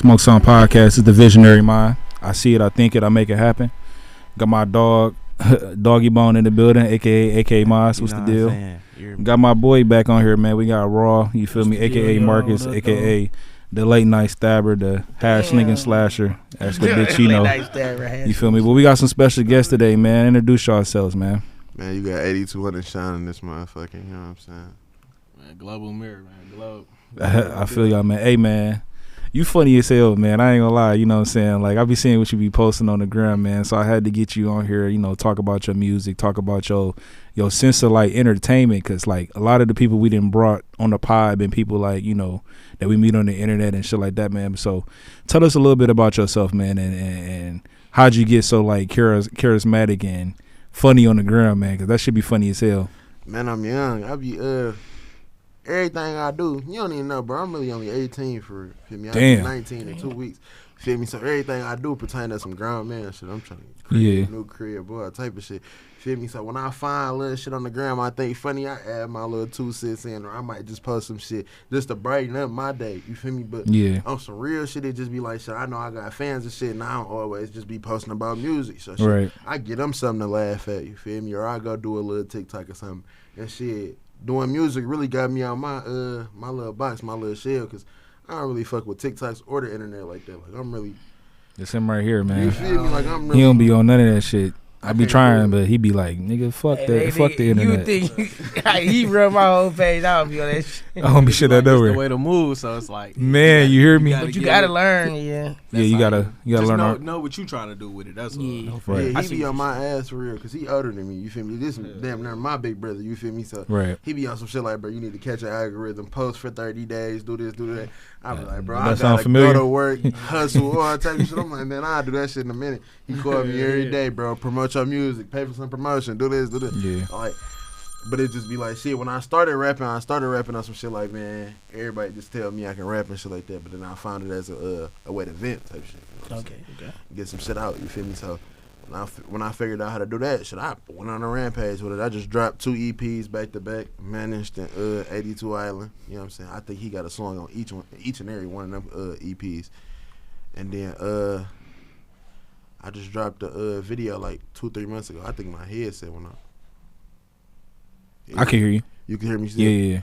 Smoke Sound Podcast is the visionary mind. I see it, I think it, I make it happen. Got my dog, Doggy Bone in the building, aka Moss. What's the deal? Got my boy back on here, man. We got Raw, you feel me, aka Marcus, aka the late night stabber, the hash slinging slasher. That's the bitch you know. You feel me? But we got some special guests today, man. Introduce yourselves, man. Man, you got 8200 shining this motherfucker, you know what I'm saying? Man, global mirror, man. Globe. I feel y'all, man. Hey, man. You funny as hell, man. I ain't gonna lie, you know what I'm saying? Like, I be seeing what you be posting on the gram, man. So I had to get you on here, you know, talk about your music, talk about your sense of, like, entertainment. Because, like, a lot of the people we done brought on the pod been people, like, you know, that we meet on the internet and shit like that, man. So tell us a little bit about yourself, man, and how'd you get so, like, charismatic and funny on the gram, man? Because that should be funny as hell. Man, I'm young. I be, everything I do, you don't even know, bro. I'm really only 18 for feel me. I'll be 19 in 2 weeks. Feel me? So everything I do pertain to some grown man shit. I'm trying to create a new career, boy, type of shit. Feel me? So when I find little shit on the gram I think funny, I add my little 2 cents in, or I might just post some shit just to brighten up my day. You feel me? But on some real shit, it just be like, shit, I know I got fans and shit, and I don't always just be posting about music. So shit, I get them something to laugh at, you feel me? Or I go do a little TikTok or something. And shit, doing music really got me out my my little box, my little shell, because I don't really fuck with TikToks or the internet like that. Like, I'm really... It's him right here, man. You feel me? Like, I'm really... He don't be on none of that shit. I be trying, but he be like, nigga, fuck that, fuck the internet. You think he run my whole page? I don't be on that shit. I don't be shit that nowhere. It's the way to move, so it's like, man, you hear me? But you gotta learn, yeah. Yeah, you gotta learn. Know what you trying to do with it. That's all. Yeah, he be on my ass for real, cause he older than me. You feel me? This damn near my big brother. You feel me? So he be on some shit like, bro, you need to catch an algorithm, post for 30 days, do this, do that. I be like, bro, I gotta go to work, hustle, all that type of shit. I'm like, man, I'll do that shit in a minute. He call me every day, bro. Promote your music, pay for some promotion, do this, do this. Yeah. Like, but it just be like shit. When I started rapping on some shit like, man, everybody just tell me I can rap and shit like that. But then I found it as a way to vent type shit. You know okay. Get some shit out. You feel me? So when I figured out how to do that shit, I went on a rampage with it. I just dropped 2 EPs back to back, managed in 82 Island. You know what I'm saying? I think he got a song on each and every one of them EPs. And then I just dropped a video like 2-3 months ago. I think my headset went off. I can hear you. You can hear me still? Yeah.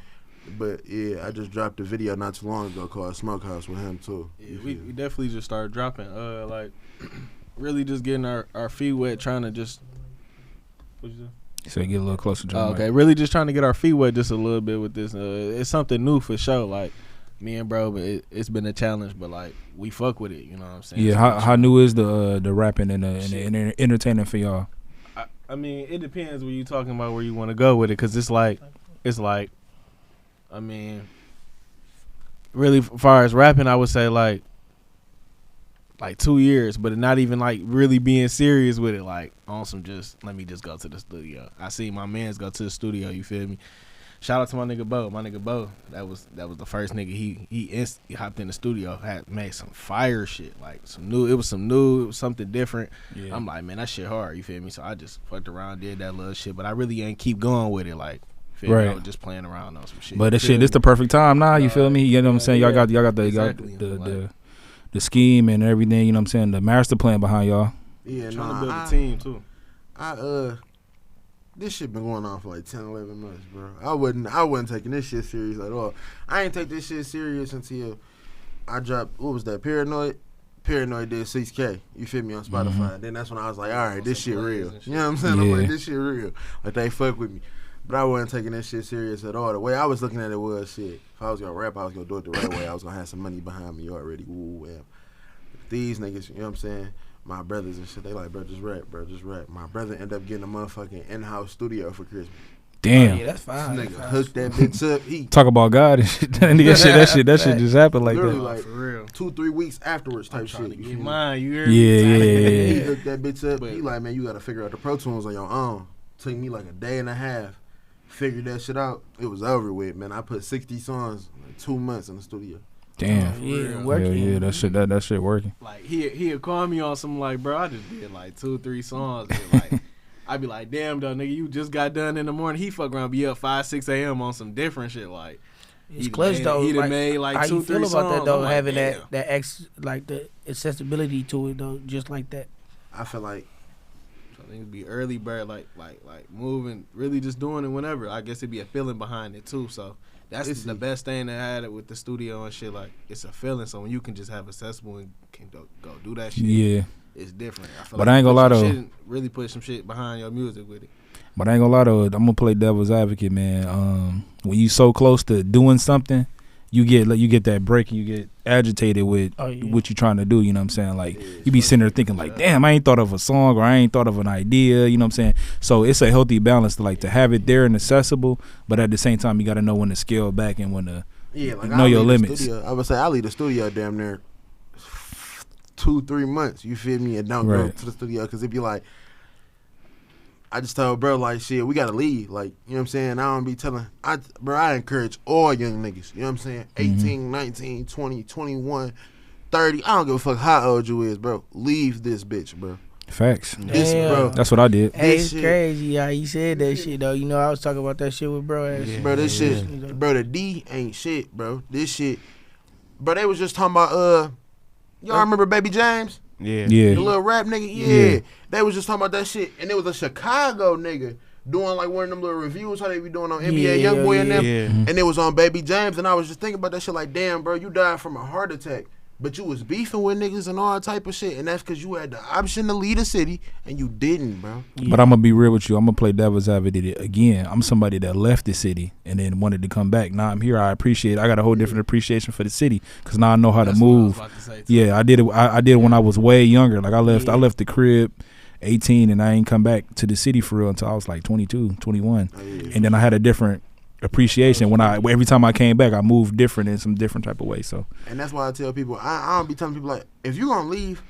But yeah, I just dropped a video not too long ago called Smokehouse with him too. Yeah, we definitely just started dropping, like really just getting our feet wet, trying to just. What'd you say? So get a little closer to okay, really just trying to get our feet wet just a little bit with this. It's something new for sure. Like me and bro, but it's been a challenge, but like we fuck with it. You know what I'm saying? Yeah. So how new is the rapping and the entertaining for y'all? I mean, it depends when you talking about where you want to go with it, because it's like, I mean, really, as far as rapping, I would say like 2 years, but not even like really being serious with it. Like on some just let me just go to the studio. I see my mans go to the studio. You feel me? Shout out to my nigga Bo. That was the first nigga. He hopped in the studio, had made some fire shit, like it was something different. Yeah. I'm like, man, that shit hard. You feel me? So I just fucked around, did that little shit, but I really ain't keep going with it. Like, feel me? I was just playing around on some shit. But this the perfect time now. You feel me? You know what I'm saying? Y'all got the scheme and everything. You know what I'm saying? The master plan behind y'all. Yeah, trying to build a team too. This shit been going on for like 10, 11 months, bro. I wasn't taking this shit serious at all. I ain't take this shit serious until I dropped, what was that, Paranoid? Paranoid did 6K, you feel me, on Spotify. Mm-hmm. Then that's when I was like, all right, this shit real. You know what I'm saying? Yeah. I'm like, this shit real. Like, they fuck with me. But I wasn't taking this shit serious at all. The way I was looking at it was, shit, if I was going to rap, I was going to do it the right way. I was going to have some money behind me already. Ooh, well. These niggas, you know what I'm saying? My brothers and shit, they like, bro, just rap. My brother ended up getting a motherfucking in-house studio for Christmas. Damn. Oh, yeah, that's fine. This nigga hooked that bitch up. He talk about God and shit. that shit just happened like literally that. like for real. 2-3 weeks afterwards type shit. To get mine, you hear me? Yeah. He hooked that bitch up. He like, man, you gotta figure out the Pro Tools on your own. Took me like a day and a half. Figured that shit out. It was over with, man. I put 60 songs in like 2 months in the studio. Damn. Yeah, that shit working. Like he'll call me on some like, bro, I just did like 2-3 songs. And like I be like, damn though, nigga, you just got done in the morning. He fuck around, be up 5-6 a.m. on some different shit. Like It's clutch though. He done like, made like how 2-3 you feel about songs. that though? I'm Having like, the accessibility to it though, just like that. I feel like I think it'd be early bird, like moving, really just doing it whenever. I guess it'd be a feeling behind it too. So that's the best thing that had it with the studio and shit. Like it's a feeling. So when you can just have accessible and can go do that shit, yeah, it's different. I feel but like I ain't gonna lie though. Really put some shit behind your music with it. But I ain't gonna lie though. I'm gonna play devil's advocate, man. When you so close to doing something, you get that break and you get agitated with what you trying to do. You know what I'm saying? Like you be sitting there thinking like, damn, I ain't thought of a song or I ain't thought of an idea. You know what I'm saying? So it's a healthy balance to have it there and accessible, but at the same time you got to know when to scale back and when to know your limits. I would say I leave the studio damn near 2-3 months. You feel me? And don't go to the studio because it'd be like. I just told bro like shit, we gotta leave. Like, you know what I'm saying? I don't be telling I encourage all young niggas, you know what I'm saying? 18, 19, 20, 21, 30. I don't give a fuck how old you is, bro. Leave this bitch, bro. Facts. This, bro. That's what I did. Hey, it's crazy how you said that shit though. You know, I was talking about that shit with bro. Bro, this shit, bro, the D ain't shit, bro. This shit, bro, they was just talking about y'all remember Baby James? Yeah. The little rap nigga? Yeah. They was just talking about that shit. And it was a Chicago nigga doing like one of them little reviews how they be doing on NBA Youngboy and them. Yeah. And it was on Baby James. And I was just thinking about that shit like, damn, bro, you died from a heart attack. But you was beefing with niggas and all type of shit. And that's because you had the option to leave the city and you didn't, bro. But I'm going to be real with you. I'm going to play devil's advocate again. I'm somebody that left the city and then wanted to come back. Now I'm here. I got a whole different appreciation for the city because now I know how to move. I did it. I did it when I was way younger. Like I left the crib 18 and I ain't come back to the city for real until I was like 22, 21. And then I had a different appreciation when every time I came back I moved different in some different type of way. So and that's why I tell people I don't be telling people like if you gonna leave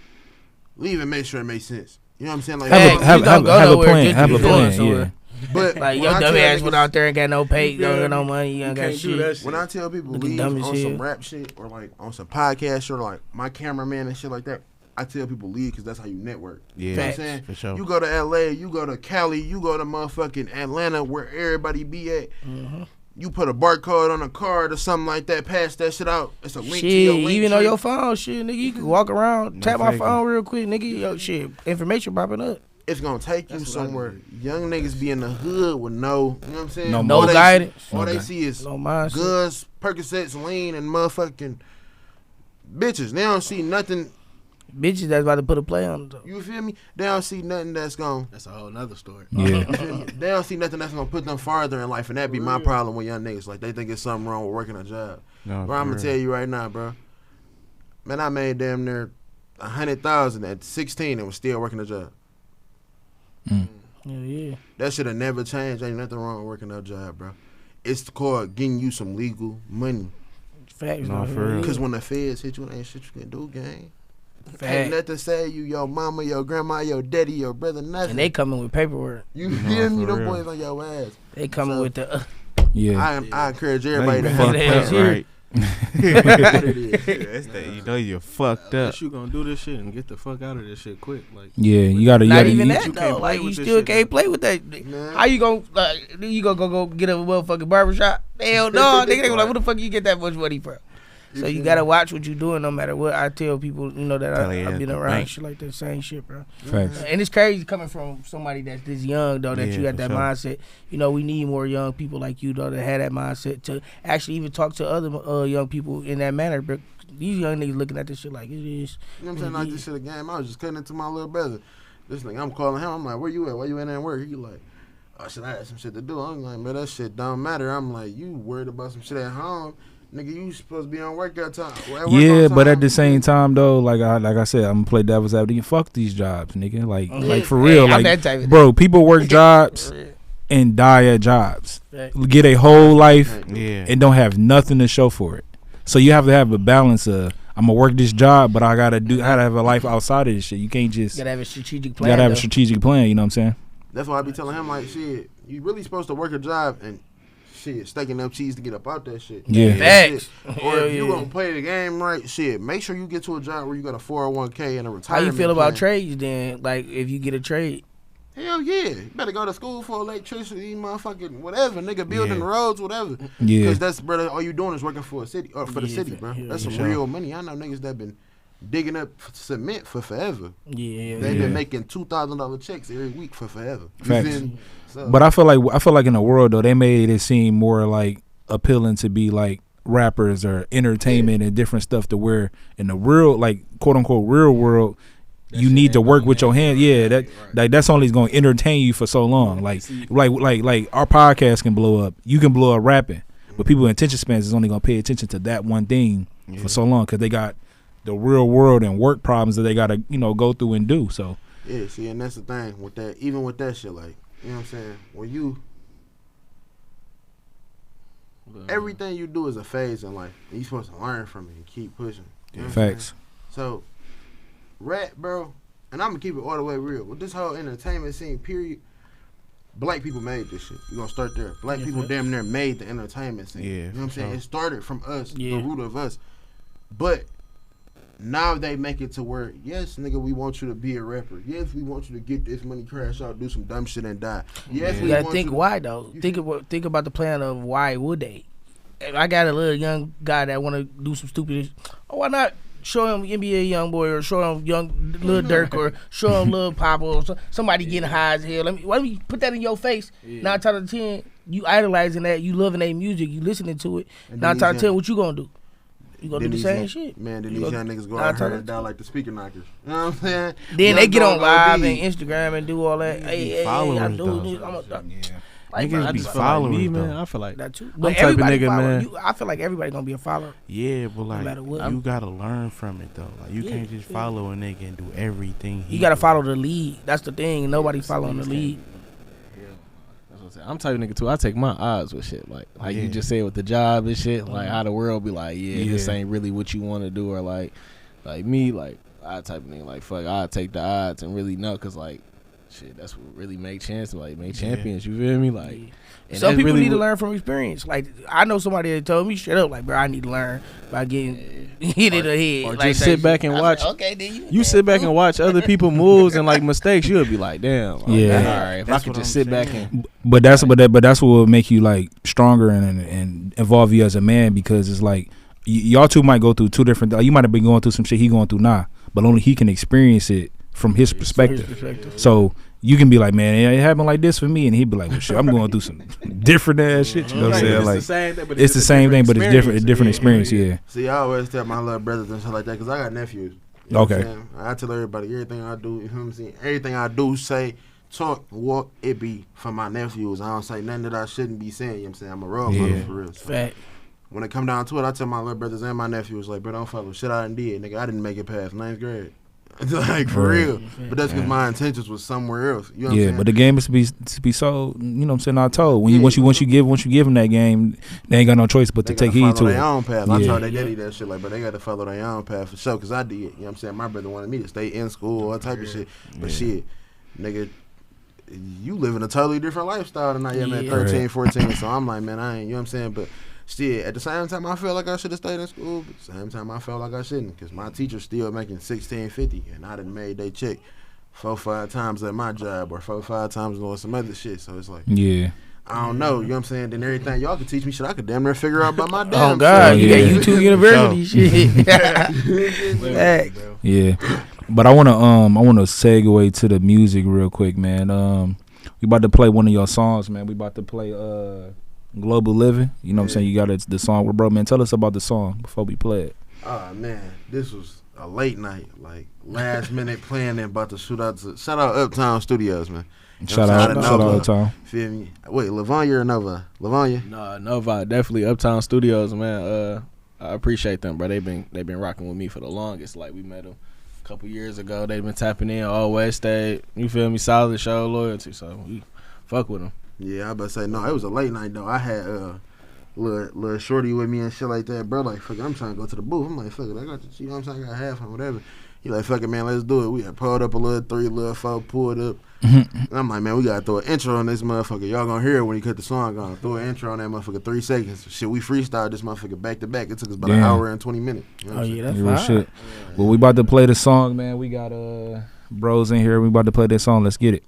and make sure it makes sense. You know what I'm saying? Like have a plan. Have a plan. Yeah. But like your dumb ass went out there and got no pay, don't got no money, you ain't got shit. When I tell people leave on some rap shit or like on some podcast shit or like my cameraman and shit like that, I tell people leave because that's how you network. Yeah, you know what I'm saying? For sure. You go to LA, you go to Cali, you go to motherfucking Atlanta where everybody be at. Mm-hmm. You put a barcode on a card or something like that, pass that shit out. It's a link to your link even tree. on your phone, shit, nigga, you can walk around, tap my phone real quick, nigga, yo, shit, information popping up. It's gonna take you somewhere. Young niggas be in the hood with no, you know what I'm saying? No guidance. All they see is guns, Percocets, lean, and motherfucking bitches. They don't see nothing. Bitches that's about to put a play on them. You feel me? They don't see nothing that's gonna. That's a whole nother story. Yeah. They don't see nothing that's gonna put them farther in life, and that be my problem with young niggas. Like they think it's something wrong with working a job. No, bro, I'm gonna tell you right now, bro. Man, I made damn near 100,000 at 16 and was still working a job. Yeah. That should have never changed. Ain't nothing wrong with working a job, bro. It's called getting you some legal money. Facts, no, for real. Because when the feds hit you, ain't shit you can do, gang. Ain't nothing say you, your mama, your grandma, your daddy, your brother, nothing. And they coming with paperwork. You feel me? Them boys on your ass. They coming with the. Yeah. I encourage everybody to have that right. That's that. You know you're fucked up. You gonna do this shit and get the fuck out of this shit quick. Like you gotta. Not even that though. Like you still can't play with that. How you gonna go get a motherfucking barbershop? Hell no, nigga. They gonna like, where the fuck you get that much money from? So you gotta watch what you doing, no matter what. I tell people, you know, that I've been around shit like that, same shit, bro. Facts. And it's crazy coming from somebody that's this young, though, that you got that mindset. You know, we need more young people like you, though, that had that mindset to actually even talk to other young people in that manner. But these young niggas looking at this shit like it is. You know what I'm saying? Like this shit a game. I was just cutting into my little brother. This nigga, I'm calling him. I'm like, where you at? Why you in there work? He like, oh shit, I had some shit to do. I'm like, man, that shit don't matter. I'm like, you worried about some shit at home? Nigga, you supposed to be on work at time. But at the same time though, like I said, I'm gonna play devil's advocate. Fuck these jobs, nigga. Like for real, like bro, people work jobs and die at jobs. Get a whole life and don't have nothing to show for it. So you have to have a balance of I'm gonna work this job, but I gotta have a life outside of this shit. You can't just gotta have a strategic plan. You gotta have a strategic plan. You know what I'm saying? That's why I be telling him like, shit, you really supposed to work a job and. Shit, staking up cheese to get up out that shit. Yeah. Facts. Or if you gonna play the game right, shit, make sure you get to a job where you got a 401k and a retirement. How you feel plan. about trades then? Like if you get a trade, Hell yeah. You better go to school for electricity, motherfucking whatever, nigga, building roads, whatever. Yeah. Because that's, brother, all you doing is working for a city, or for the city, bro. That's some real money. I know niggas that been digging up cement for forever. Yeah. They've been making $2,000 checks every week for forever. Facts. So. But I feel like in the world, though, they made it seem more like appealing to be like rappers or entertainment and different stuff to where in the real, like, quote unquote, real world, you need to work with your hands. Yeah, like that's only going to entertain you for so long. Like our podcast can blow up. You can blow up rapping, but people attention spans is only going to pay attention to that one thing for so long because they got the real world and work problems that they got to go through and do. So yeah, see, and that's the thing with that. Even with that shit, like, you know what I'm saying, when you everything you do is a phase in life, and you supposed to learn from it and keep pushing. You know Facts. So, rap, bro, and I'm gonna keep it all the way real. With this whole entertainment scene, period, black people made this shit. You gonna start there. Black people damn near made the entertainment scene. You know what I'm saying? It started from us, the root of us. But now they make it to where, yes, nigga, we want you to be a rapper. Yes, we want you to get this money, crash out, do some dumb shit, and die. Yes, you gotta think why though. Think about the plan of why would they? I got a little young guy that want to do some stupid. Oh, why not show him NBA YoungBoy or show him young Lil Durk or show him Lil Papa or somebody getting high as hell? Let me put that in your face. 9 out of 10, you idolizing that, you loving their music, you listening to it. 9 out of 10, what you gonna do? You gonna do the same shit. Man, then these young niggas go out here and down like the speaker knockers. You know what I'm saying? Then they get on live and Instagram and do all that. Hey, I'm doing this. Niggas be following me, man. I feel like that too. But type of nigga, man. I feel like everybody gonna be a follower. Yeah, but like you gotta learn from it though. Like you can't just follow a nigga and do everything. You gotta follow the lead. That's the thing. Nobody following the lead. That's what I'm saying. I'm type of nigga too. I take my odds with shit. Like you just said with the job and shit. Like how the world be like, this ain't really what you want to do, or like me, like I type of nigga like fuck. I take the odds and really know, cause like. Shit, that's what really make champions. You feel me? Like, and some people need to learn from experience. Like, I know somebody that told me straight up, like, bro, I need to learn by getting hit in the head. Or like, just sit back and watch. Okay, then you sit back and watch other people moves and like mistakes. You'll be like, damn. All right. If I could just sit back and. But that's what will make you like stronger and evolve you as a man, because it's like y'all two might go through two different. You might have been going through some shit he going through now, but only he can experience it from his perspective. So you can be like, man, it happened like this for me, and he'd be like, well, shit, I'm going through some different ass shit. You know what I'm saying? Like, it's the same thing, but it's different. A different experience. Yeah. See, I always tell my little brothers and shit like that, because I got nephews. You know okay. I tell everybody everything I do. You know what I'm saying? Everything I do, say, talk, walk, it be for my nephews. I don't say nothing that I shouldn't be saying. You know what I'm saying? I'm a role model for real. So fact. When it come down to it, I tell my little brothers and my nephews, like, bro, don't fuck with shit I done did, nigga. I didn't make it past 9th grade. Like, for real. But that's because my intentions was somewhere else. You know what I'm saying? But the game is to be so, you know what I'm saying, not told. When once you give them that game, they ain't got no choice but to take heed to it. They own path. I told their daddy that shit, like, but they got to follow their own path for sure, because I did. You know what I'm saying? My brother wanted me to stay in school, all type of shit. But shit, nigga, you live in a totally different lifestyle than I am at 13, 14. So I'm like, man, I ain't, you know what I'm saying? But still, at the same time, I feel like I should have stayed in school. But at the same time, I felt like I shouldn't, because my teacher's still making $16.50, and I done made they check 4-5 times at my job, or 4-5 times doing some other shit. So it's like, I don't know. You know what I'm saying? Then everything y'all could teach me shit, I could damn near figure out by my damn. Oh God, you got YouTube University shit. Yeah, but I wanna segue to the music real quick, man. We about to play one of your songs, man. We about to play Global Living. You know what I'm saying? You got the song with bro, man. Tell us about the song before we play it. Oh man, this was a late night, like last minute planning about to shoot out to shout out Uptown Studios, man. Shout out Uptown. Feel me? Wait, Livonia or Nova? Livonia? No, Nova, definitely Uptown Studios, man. I appreciate them, bro. They've been rocking with me for the longest. Like, we met them a couple years ago. They've been tapping in, always stayed. You feel me? Solid, show loyalty. So we fuck with them. Yeah, I about to say, no, it was a late night, though. I had little shorty with me and shit like that, bro. Like, fuck it, I'm trying to go to the booth. I'm like, fuck it, I got the, you know what I'm saying? I got half on whatever. He like, fuck it, man, let's do it. We had pulled up a little 3, little 4, pulled up. And I'm like, man, we got to throw an intro on this motherfucker. Y'all gonna hear it when he cut the song on. Throw an intro on that motherfucker 3 seconds. Shit, we freestyled this motherfucker back to back. It took us about an hour and 20 minutes. You know that's fine. Shit. Well, we about to play the song, man. We got bros in here. We about to play this song. Let's get it.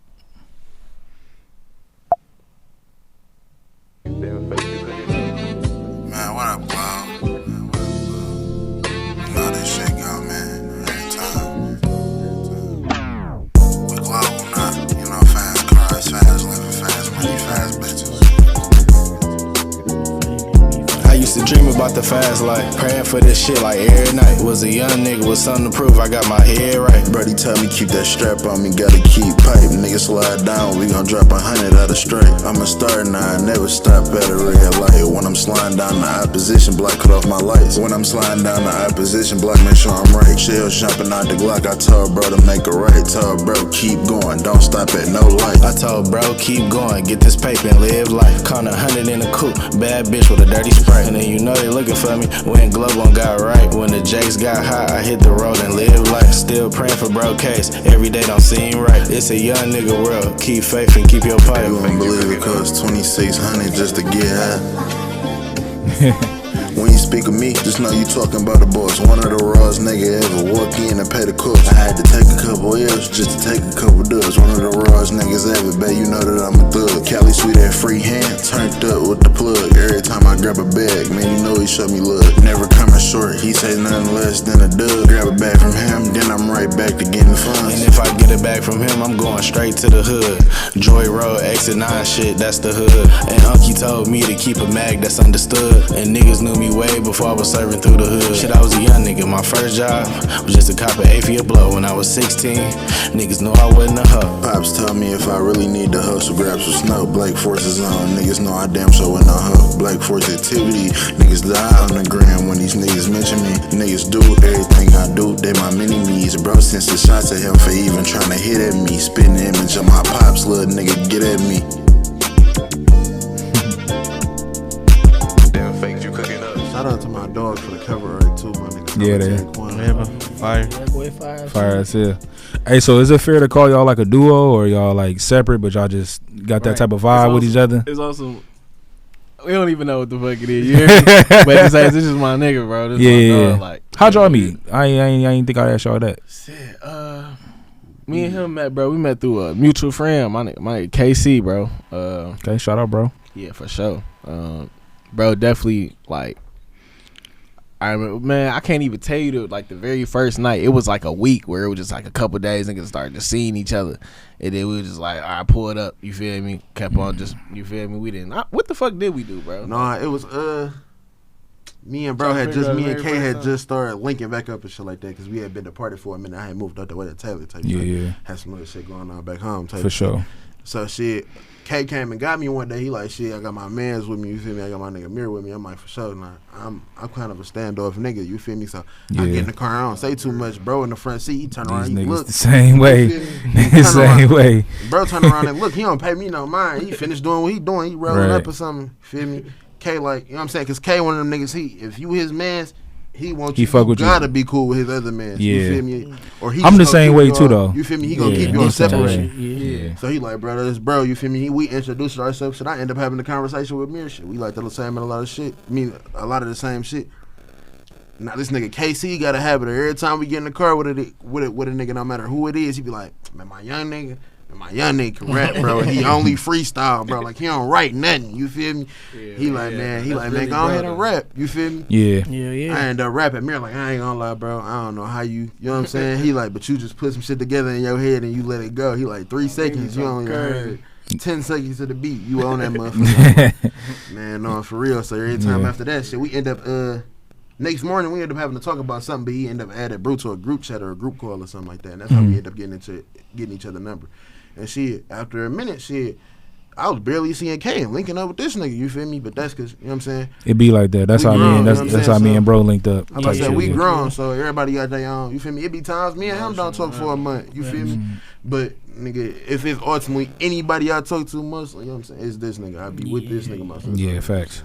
about the fast life. Praying for this shit like every night. Was a young nigga with something to prove. I got my head right. Brody tell me keep that strap on me, gotta keep pipe. Niggas slide down, we gon' drop 100 out of straight. I'm a star now, I never stop at a red light. When I'm sliding down the opposition block, cut off my lights. When I'm sliding down the opposition block, make sure I'm right. Shell jumping out the Glock, I told bro to make a right. Told bro keep going, don't stop at no light. I told bro keep going, get this paper and live life. Caught 100 in a coupe, bad bitch with a dirty spray. And then you know they looking for me when Glove on got right. When the Jakes got hot, I hit the road and live life. Still praying for bro case, every day don't seem right. It's a young nigga world, keep faith and keep your pipe. You won't believe it cost 2,600 just to get high. When you speak of me, just know you talking about the boss. One of the rawest nigga ever walk in and pay the cost. I had to take a couple L's just to take a couple dubs. One of the rawest niggas ever, babe, you know that I'm a thug. Cali sweet that free hand, turned up with the plug. Every time I grab a bag, man, you know he show me love. Never coming short, he say nothing less than a dub. Grab a bag from him, then I'm right back to getting the funds. And if I get it back from him, I'm going straight to the hood. Joy Road, exit 9 shit, that's the hood. And Unky told me to keep a mag, that's understood. And niggas knew me way before I was serving through the hood. Shit, I was a young nigga, my first job was just a cop at A blow. When I was 16, niggas knew I wasn't a hoe. Pops told me if I really need to hustle, grab some snow. Black Forces on, niggas know I damn sure with no hoe. Black Force activity, niggas die on the gram when these niggas mention me. Niggas do everything I do, they my mini-me's. Bro, since the shots at him for even trying to hit at me. Spitting the image of my pops, little nigga, get at me. Damn fake, you cooking up. Shout out to my dog for the cover art too, my nigga. Yeah, they fire. That boy fire. Fire as hell. Hey, so is it fair to call y'all like a duo, or y'all like separate, but y'all just got that type of vibe with each other? It's also, we don't even know what the fuck it is. You hear me? But this is my nigga, bro. This my dog, like, how'd y'all meet? I ain't think I asked y'all that. Shit, me and him met, bro. We met through a mutual friend, my KC, bro. Okay, shout out, bro. Yeah, for sure. Bro, definitely, like, I remember, man, I can't even tell you the very first night. It was like a week where it was just like a couple days niggas started just seeing each other, and then we was just like, all right, pull it up. You feel me? Kept on just, you feel me? We didn't. What the fuck did we do, bro? Nah, it was me and bro had just me and Kay had just started linking back up and shit like that because we had been departed for a minute. I had moved out the way to Taylor type. Yeah. Had some other shit going on back home type. For sure. So shit, Kay came and got me one day. He like, shit, I got my mans with me, you feel me? I got my nigga Mirror with me. I'm like, for sure. Nah, I'm kind of a standoff nigga, you feel me? So I get in the car, I don't say too much. Bro in the front seat, he turn around, he look the same way. The same way. Bro turn around and look, he don't pay me no mind. He finished doing what he doing. He rolling up or something, feel me? Kay like, you know what I'm saying? Because Kay one of them niggas, if you his mans, he wants you. Fuck with gotta you. Be cool with his other man. Yeah. You feel me? Or he I'm the same way too, though. You feel me? He gonna keep you on separate. Yeah. So he like, bro, this bro. You feel me? We introduced ourselves. Shit, I end up having a conversation with Mir. Shit, we like the same and a lot of shit. I mean, a lot of the same shit. Now this nigga KC got a habit of every time we get in the car with a nigga, no matter who it is, he be like, man, my young nigga can rap, bro. He only freestyle, bro. Like he don't write nothing. You feel me? Yeah, he like, man, go ahead and rap. You feel me? Yeah. I end up rapping. Mir like, I ain't gonna lie, bro. I don't know how you know what I'm saying? He like, but you just put some shit together in your head and you let it go. He like 3 seconds. You only heard 10 seconds to the beat. You on that motherfucker. Man, no, for real. So every time after that shit, we end up next morning we end up having to talk about something, but he end up adding Bro to a group chat or a group call or something like that. And that's how we end up getting each other number. And shit, after a minute, shit, I was barely seeing K and linking up with this nigga, you feel me? But that's because, you know what I'm saying? It be like that. That's how me and that's how me and bro linked up. I said we grown, so everybody got their own, you feel me? It be times me and him don't talk for a month, you feel me? But nigga, if it's ultimately anybody I talk to mostly, you know what I'm saying? It's this nigga. I be with this nigga myself. Yeah, facts.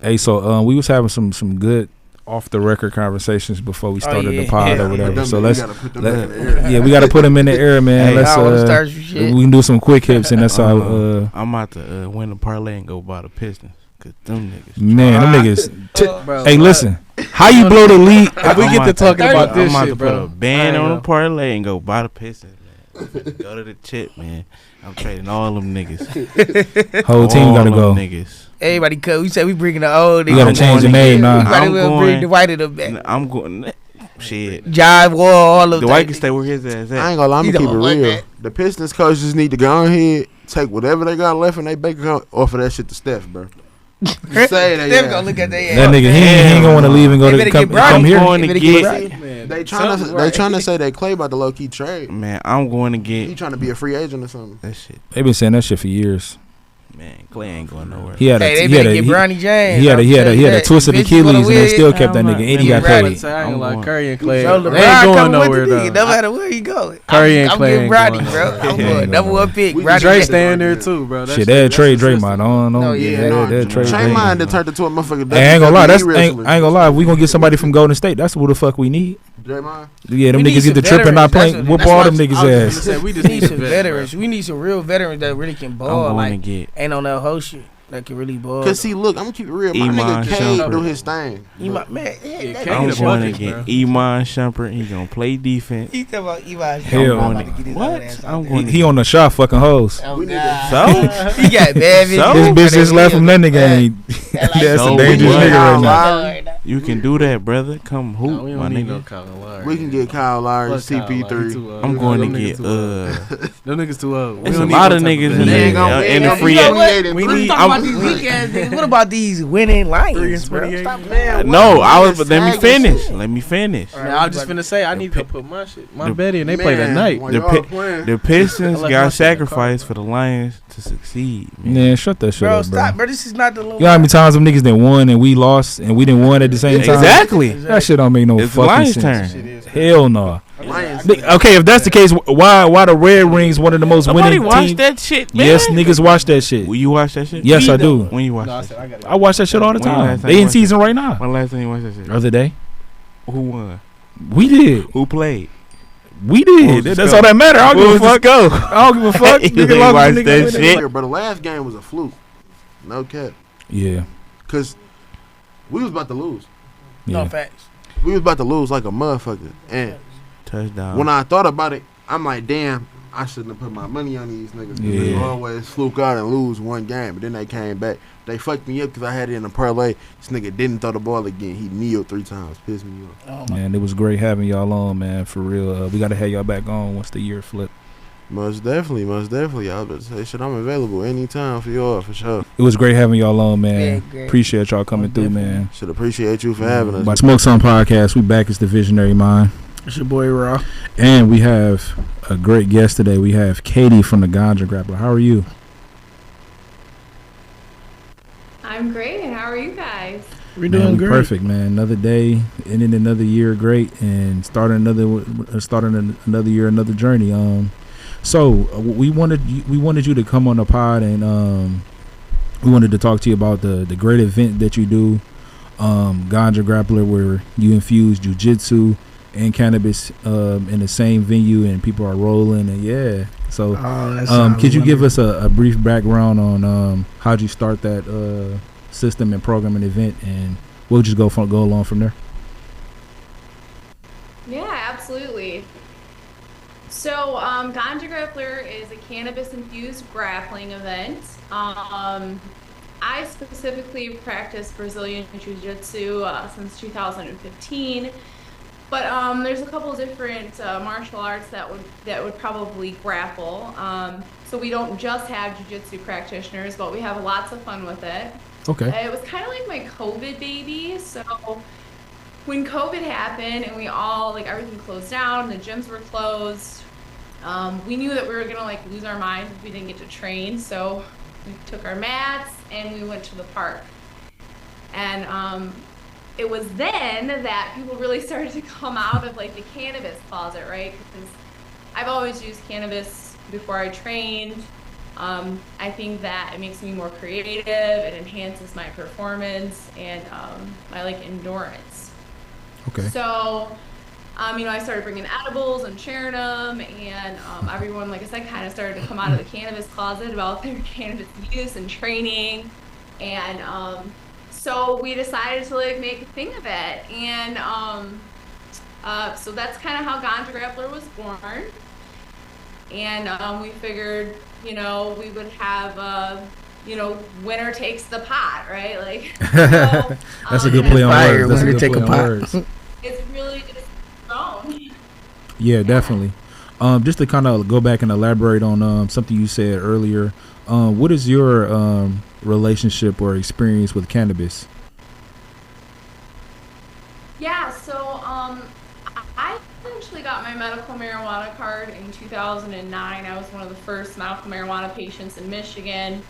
Hey, so we was having some good off the record conversations before we started the pod or whatever. So we gotta put them in the air, man. Hey, we can do some quick hips, and that's how. I'm about to win the parlay and go buy the Pistons. Cause them niggas, man, them niggas. Hey, listen, how you blow the lead? If we get to talking about this shit, I'm about to bro. put a band on the parlay and go buy the Pistons, man. Go to the chip, man. I'm trading all them niggas. Whole team gotta go. Niggas. Everybody cut. We said we bringing the old. You gotta change the name now. We bring the white of them back. I'm going. Shit. Jive War, all of the white can stay where his ass at. I ain't gonna lie, I'm gonna keep it real. The Pistons coaches need to go ahead, take whatever they got left in their bank account, offer that shit to Steph, bro. Say that. Them gonna look at their ass. That nigga, he ain't gonna want to leave and go to come here. They trying to say that Clay about the low key trade. Man, I'm going to get. He trying to be a free agent or something. That shit. They been saying that shit for years. Man, Clay ain't going nowhere. He had a twisted Achilles and they still kept that nigga and he got paid. I ain't like Curry and Clay. They ain't going nowhere though. No matter where you go. Curry and Clay ain't going nowhere. I'm going number one pick. Dre staying there too, bro. Shit, that trade Draymond. I don't know. That trade Draymond that turned into a motherfucker. I ain't gonna lie. I ain't gonna lie. If we gonna get somebody from Golden State, that's what the fuck we need. Draymond. Yeah, them niggas get the trip and not playing. Whoop all them niggas ass. We just need some veterans. We need some real veterans that really can ball. Like ain't on that whole shit. That can really ball. Cause see, look, I'm gonna keep it real. My nigga K do his thing. I'm gonna get Iman Shumpert. He gonna play defense. He talking about Iman Shumpert. What? I'm going. He on the shot fucking hoes. So he got bad bitches. This bitch just left from that nigga. That's a dangerous nigga right now. You can do that, brother. Come hoop, my nigga. We can get Kyle Lowry, CP3. I'm going to get them niggas too old. There's a lot of niggas in the free. We need. These weak ass niggas. What about these winning Lions, bro? No, let me finish. Now, I was just finna say I need to put my bet in. They play that night. The Pistons got sacrificed for the Lions to succeed. Man, shut that shit up, bro. Stop, bro. This is not the little. You know how many times them niggas done won and we lost and we didn't won at the same time? Exactly. That shit don't make no it's fucking sense. Turn. Hell no. Okay, if that's the case, why the Red Wings one of the most winning teams? Watch that shit, man. Yes, niggas watch that shit. Will you watch that shit? Yes, I do. When you watch that? I watch that shit all the time. They in season right now. When last time you watched that shit? The other day. Who won? We did. Who played? We did. That's all that matter. I don't give a fuck. I don't give a fuck. Nigga watch that shit. But the last game was a fluke. No cap. Yeah. Cause we was about to lose. No facts. We was about to lose like a motherfucker. And touchdown. When I thought about it, I'm like, damn, I shouldn't have put my money on these niggas. Yeah. They always fluke out and lose one game. But then they came back. They fucked me up because I had it in a parlay. This nigga didn't throw the ball again. He kneeled 3 times. Pissed me off. Man, it was great having y'all on, man. For real. We got to have y'all back on once the year flip. Most definitely. I was about to say, shit, I'm available anytime for y'all, for sure. It was great having y'all on, man. Appreciate y'all coming through, man. Should appreciate you for having us. By Smoke Some Podcast, we back as the Visionary Mind. It's your boy, Raw. And we have a great guest today. We have Katie from the GanjaGrappler. How are you? I'm great. How are you guys? We're doing great. Perfect, man. Another day, ending another year great, and starting another year, another journey. So we wanted you to come on the pod, and we wanted to talk to you about the great event that you do, GanjaGrappler, where you infuse jiu-jitsu and cannabis in the same venue, and people are rolling, and yeah. So could you give us a brief background on how'd you start that system and program and event, and we'll just go along from there. Yeah, absolutely. So GanjaGrappler is a cannabis-infused grappling event. I specifically practice Brazilian Jiu-Jitsu since 2015, but there's a couple different martial arts that would probably grapple. So we don't just have Jiu-Jitsu practitioners, but we have lots of fun with it. Okay. It was kind of like my COVID baby. So when COVID happened and we all, everything closed down, the gyms were closed, we knew that we were gonna lose our minds if we didn't get to train. So we took our mats and we went to the park. And it was then that people really started to come out of the cannabis closet, right? Because I've always used cannabis before I trained. I think that it makes me more creative, it enhances my performance and my endurance. Okay. So, I started bringing edibles and sharing them, and everyone, like I said, kind of started to come out of the cannabis closet about their cannabis use and training, and so we decided to make a thing of it, and so that's kind of how GanjaGrappler was born, and we figured, we would have, winner takes the pot, right? That's a good play on words. That's a good play on words. It's really just grown. Yeah, definitely. Just to kind of go back and elaborate on something you said earlier. What is your relationship or experience with cannabis? Yeah, so I actually got my medical marijuana card in 2009. I was one of the first medical marijuana patients in Michigan.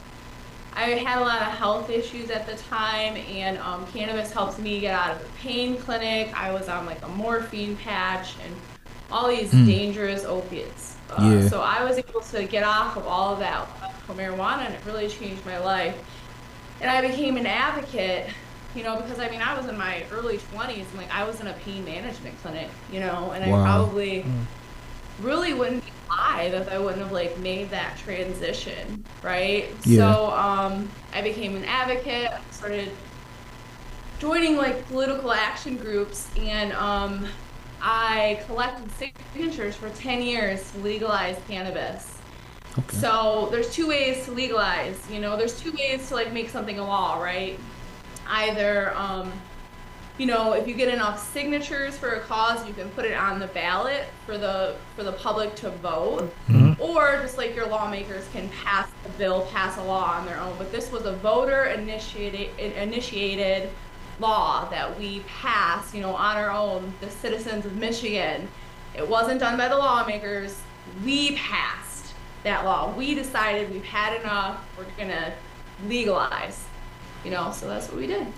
I had a lot of health issues at the time, and cannabis helped me get out of a pain clinic. I was on like a morphine patch and all these dangerous opiates. So I was able to get off of all of that medical marijuana, and it really changed my life. And I became an advocate, you know, because I mean, I was in my early 20s, and like I was in a pain management clinic, you know, and I probably really wouldn't lie that I wouldn't have like made that transition, right? So I became an advocate. I started joining like political action groups, and I collected signatures for 10 years to legalize cannabis. Okay. So there's two ways to legalize, you know, there's two ways to like make something a law, right? Either, you know, if you get enough signatures for a cause, you can put it on the ballot for the public to vote, or just like your lawmakers can pass a bill, pass a law on their own. But this was a voter initiated law that we passed, you know, on our own, the citizens of Michigan. It wasn't done by the lawmakers. We passed that law. We decided we've had enough. We're gonna legalize, you know. So that's what we did.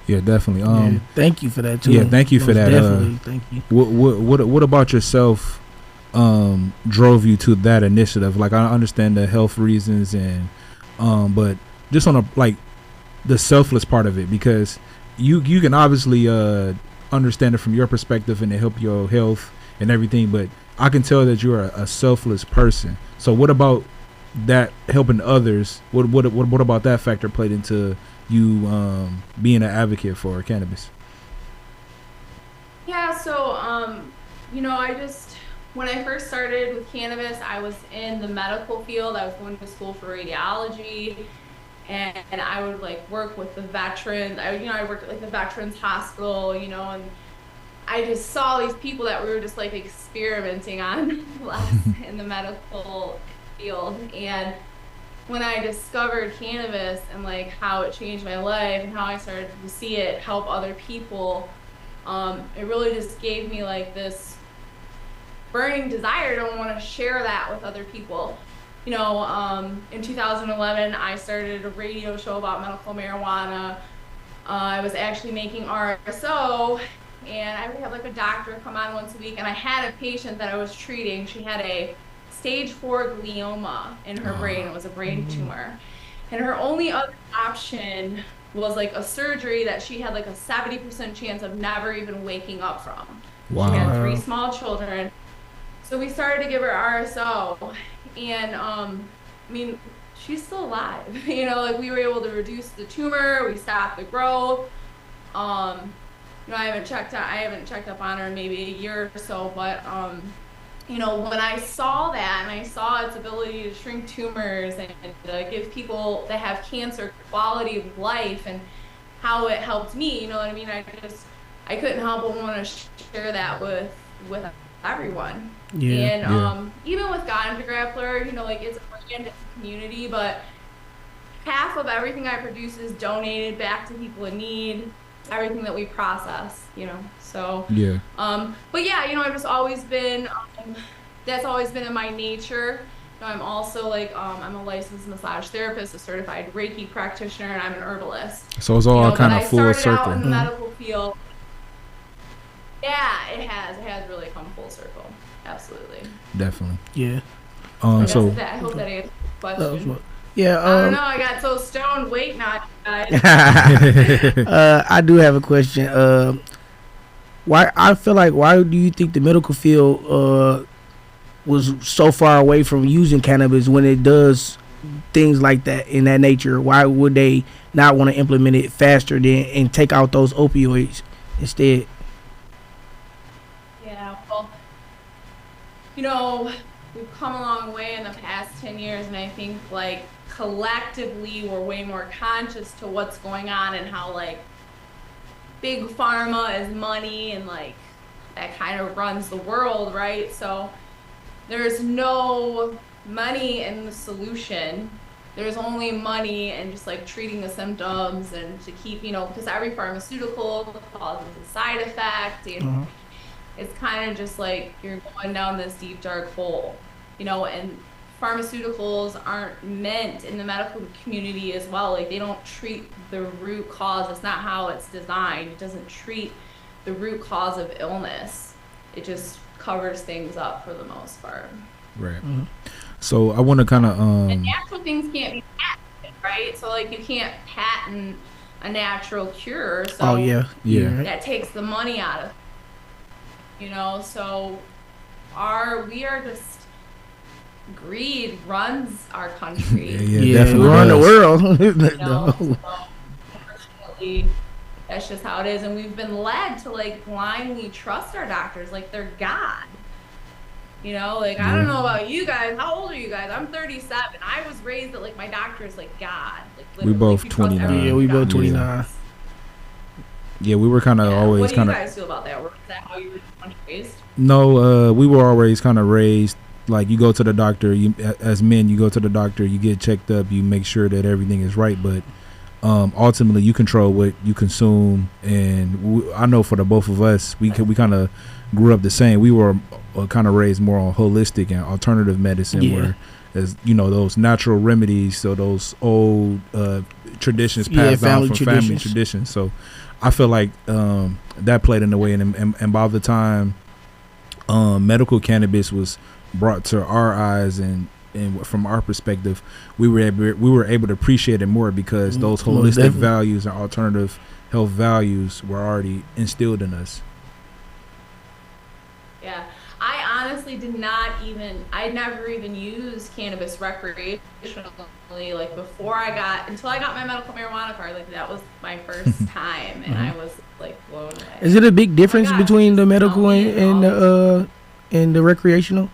Yeah, definitely. Thank you for that too. Yeah, thank you for that. Definitely, thank you. What about yourself drove you to that initiative? Like, I understand the health reasons, and but just on a like the selfless part of it, because you can obviously understand it from your perspective and it help your health and everything, but I can tell that you're a selfless person. So what about that helping others? What about that factor played into you being an advocate for cannabis? Yeah, so you know, when I first started with cannabis, I was in the medical field. I was going to school for radiology, and I would like work with the veterans. I worked at like the Veterans Hospital, you know, and I just saw these people that we were just like experimenting on in the medical field. And when I discovered cannabis and like how it changed my life and how I started to see it help other people, it really just gave me like this burning desire to want to share that with other people. You know, in 2011, I started a radio show about medical marijuana. I was actually making RSO, and I would have like a doctor come on once a week, and I had a patient that I was treating. She had a stage 4 glioma in her brain. It was a brain tumor. And her only other option was like a surgery that she had like a 70% chance of never even waking up from. Wow. She had 3 small children. So we started to give her RSO, and I mean, she's still alive. You know, like we were able to reduce the tumor, we stopped the growth. You know, I haven't checked up on her in maybe a year or so, but you know, when I saw that and I saw its ability to shrink tumors and give people that have cancer quality of life and how it helped me, you know what I mean? I couldn't help but want to share that with everyone. Yeah. And even with GanjaGrappler, you know, like it's a brand, it's a community, but half of everything I produce is donated back to people in need. Everything that we process, you know. So yeah. But yeah, you know, I've just always been. That's always been in my nature. You know, I'm also like I'm a licensed massage therapist, a certified Reiki practitioner, and I'm an herbalist. So it's all kind of full circle. I started out in the medical field. Yeah, it has really come full circle. Absolutely. Definitely. Yeah. So I hope that answers the question. Yeah. I don't know. I got so stoned waiting on you guys. I do have a question. Why do you think the medical field was so far away from using cannabis when it does things like that in that nature? Why would they not want to implement it faster and take out those opioids instead? Yeah, well, you know, we've come a long way in the past 10 years, and I think like collectively we're way more conscious to what's going on and how like big pharma is money and like that kind of runs the world, right? So there's no money in the solution. there's only money and just like treating the symptoms and to keep, you know, because every pharmaceutical causes a side effect. And it's kind of just like you're going down this deep, dark hole, you know, and pharmaceuticals aren't meant in the medical community as well. Like they don't treat the root cause. It's not how it's designed. It doesn't treat the root cause of illness. It just covers things up for the most part. Right. So I want to kind of and natural things can't be patented, right? So like you can't patent a natural cure. So that takes the money out of it. You know, so we are just greed runs our country. We run the world. You know, so unfortunately, that's just how it is, and we've been led to like blindly trust our doctors like they're God. You know, like I don't know about you guys. How old are you guys? I'm 37. I was raised that like my doctor is like God. Like we both 29. Yeah, we both 29. Yeah, we were kind of always kind of. What do you guys feel about that? Was that how you were raised? No, we were always kind of raised like you go to the doctor. You as men, you go to the doctor. You get checked up. You make sure that everything is right. But ultimately, you control what you consume. And I know for the both of us, we kind of grew up the same. We were kind of raised more on holistic and alternative medicine, where as you know those natural remedies, so those old traditions passed down from family traditions. So I feel like that played in the way, and by the time medical cannabis was brought to our eyes and from our perspective, we were able to appreciate it more because those holistic values and alternative health values were already instilled in us. Yeah, I honestly I never even used cannabis recreationally, like until I got my medical marijuana card. Like that was my first time, and I was like blown away. Is it a big difference between the medical and the recreational?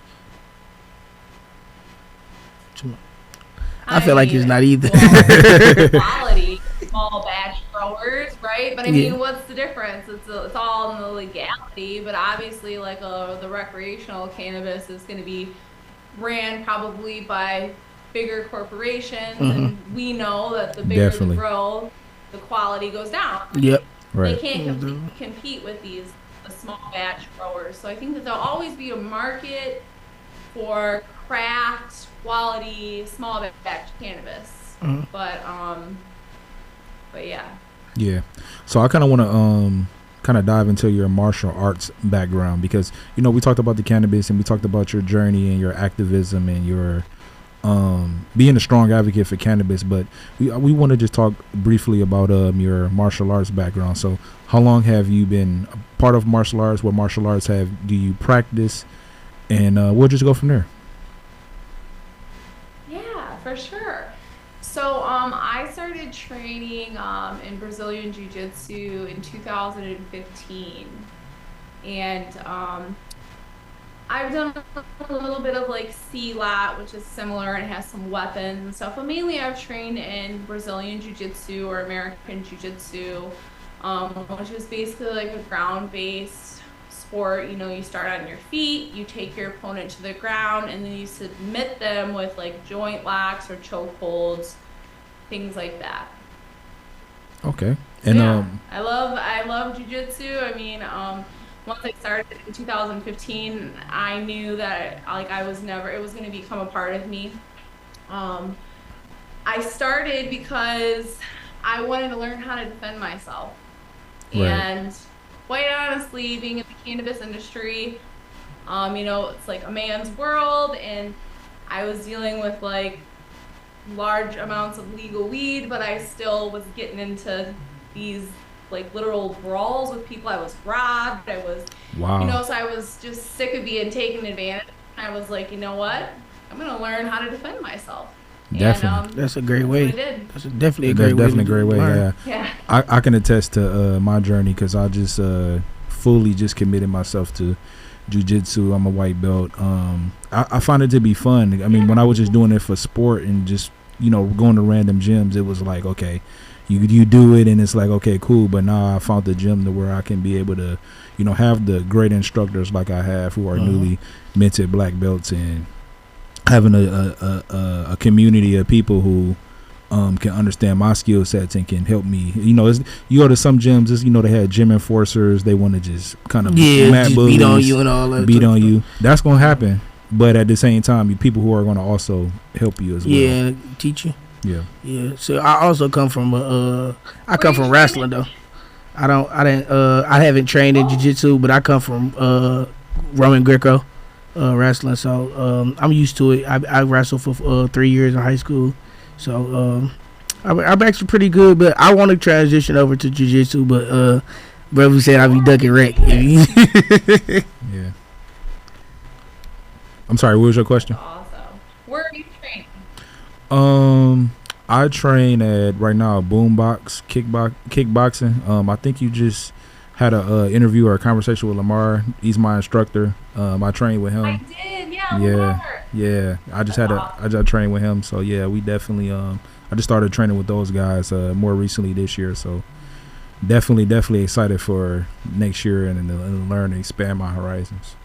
I feel like it's not either. Quality, small batch growers, right? But I mean, what's the difference? It's all in the legality, but obviously, like the recreational cannabis is going to be ran probably by bigger corporations, and we know that the bigger the grow, the quality goes down. Yep. Right. They can't compete with the small batch growers. So I think that there'll always be a market for craft, quality, small batch cannabis. But yeah. Yeah. So I kind of want to kind of dive into your martial arts background because you know we talked about the cannabis and we talked about your journey and your activism and your being a strong advocate for cannabis, but we want to just talk briefly about your martial arts background. So how long have you been a part of martial arts? What martial arts do you practice? And we'll just go from there. Yeah, for sure. So I started training in Brazilian jiu-jitsu in 2015, and I've done a little bit of like C-Lat, which is similar and has some weapons and stuff, but mainly I've trained in Brazilian jiu-jitsu or American jiu-jitsu, which is basically like a ground-based sport. You know, you start on your feet, you take your opponent to the ground, and then you submit them with like joint locks or choke holds, things like that. Okay. So and yeah, I love jiu-jitsu. I mean, once I started in 2015, I knew that it was going to become a part of me. I started because I wanted to learn how to defend myself. Right. And quite honestly, being in the cannabis industry, you know, it's like a man's world, and I was dealing with like large amounts of legal weed, but I still was getting into these like literal brawls with people. I was robbed. You know, so I was just sick of being taken advantage. I was like, you know what? I'm going to learn how to defend myself. Definitely. And, that's a great way. That's definitely a great way. Yeah. I can attest to my journey because I just fully just committed myself to jiu-jitsu. I'm a white belt. I find it to be fun. I mean, when I was just doing it for sport and just, you know, going to random gyms, it was like, okay, you do it and it's like, okay, cool. But now I found the gym to where I can be able to, you know, have the great instructors like I have who are newly minted black belts and having a a community of people who can understand my skill sets and can help me. You know, you go to some gyms, they have gym enforcers. They want to just kind of just beat on you and all that. Beat on you. That's gonna happen. But at the same time, people who are gonna also help you as well. Yeah, teach you. Yeah. So I also come from wrestling though. I haven't trained in jiu-jitsu, but I come from Roman Greco wrestling. So I'm used to it. I wrestled for 3 years in high school. So I'm actually pretty good, but I want to transition over to jiu-jitsu. But brother said I be ducking wreck. Yeah. I'm sorry. What was your question? Awesome. Where are you training? I train at right now Boombox kickboxing. I think you just had a interview or a conversation with Lamar. He's my instructor. I trained with him. I did. Yeah. Lamar. Yeah. I just trained with him. So yeah, we definitely. I just started training with those guys more recently this year. So definitely excited for next year and learn and expand my horizons.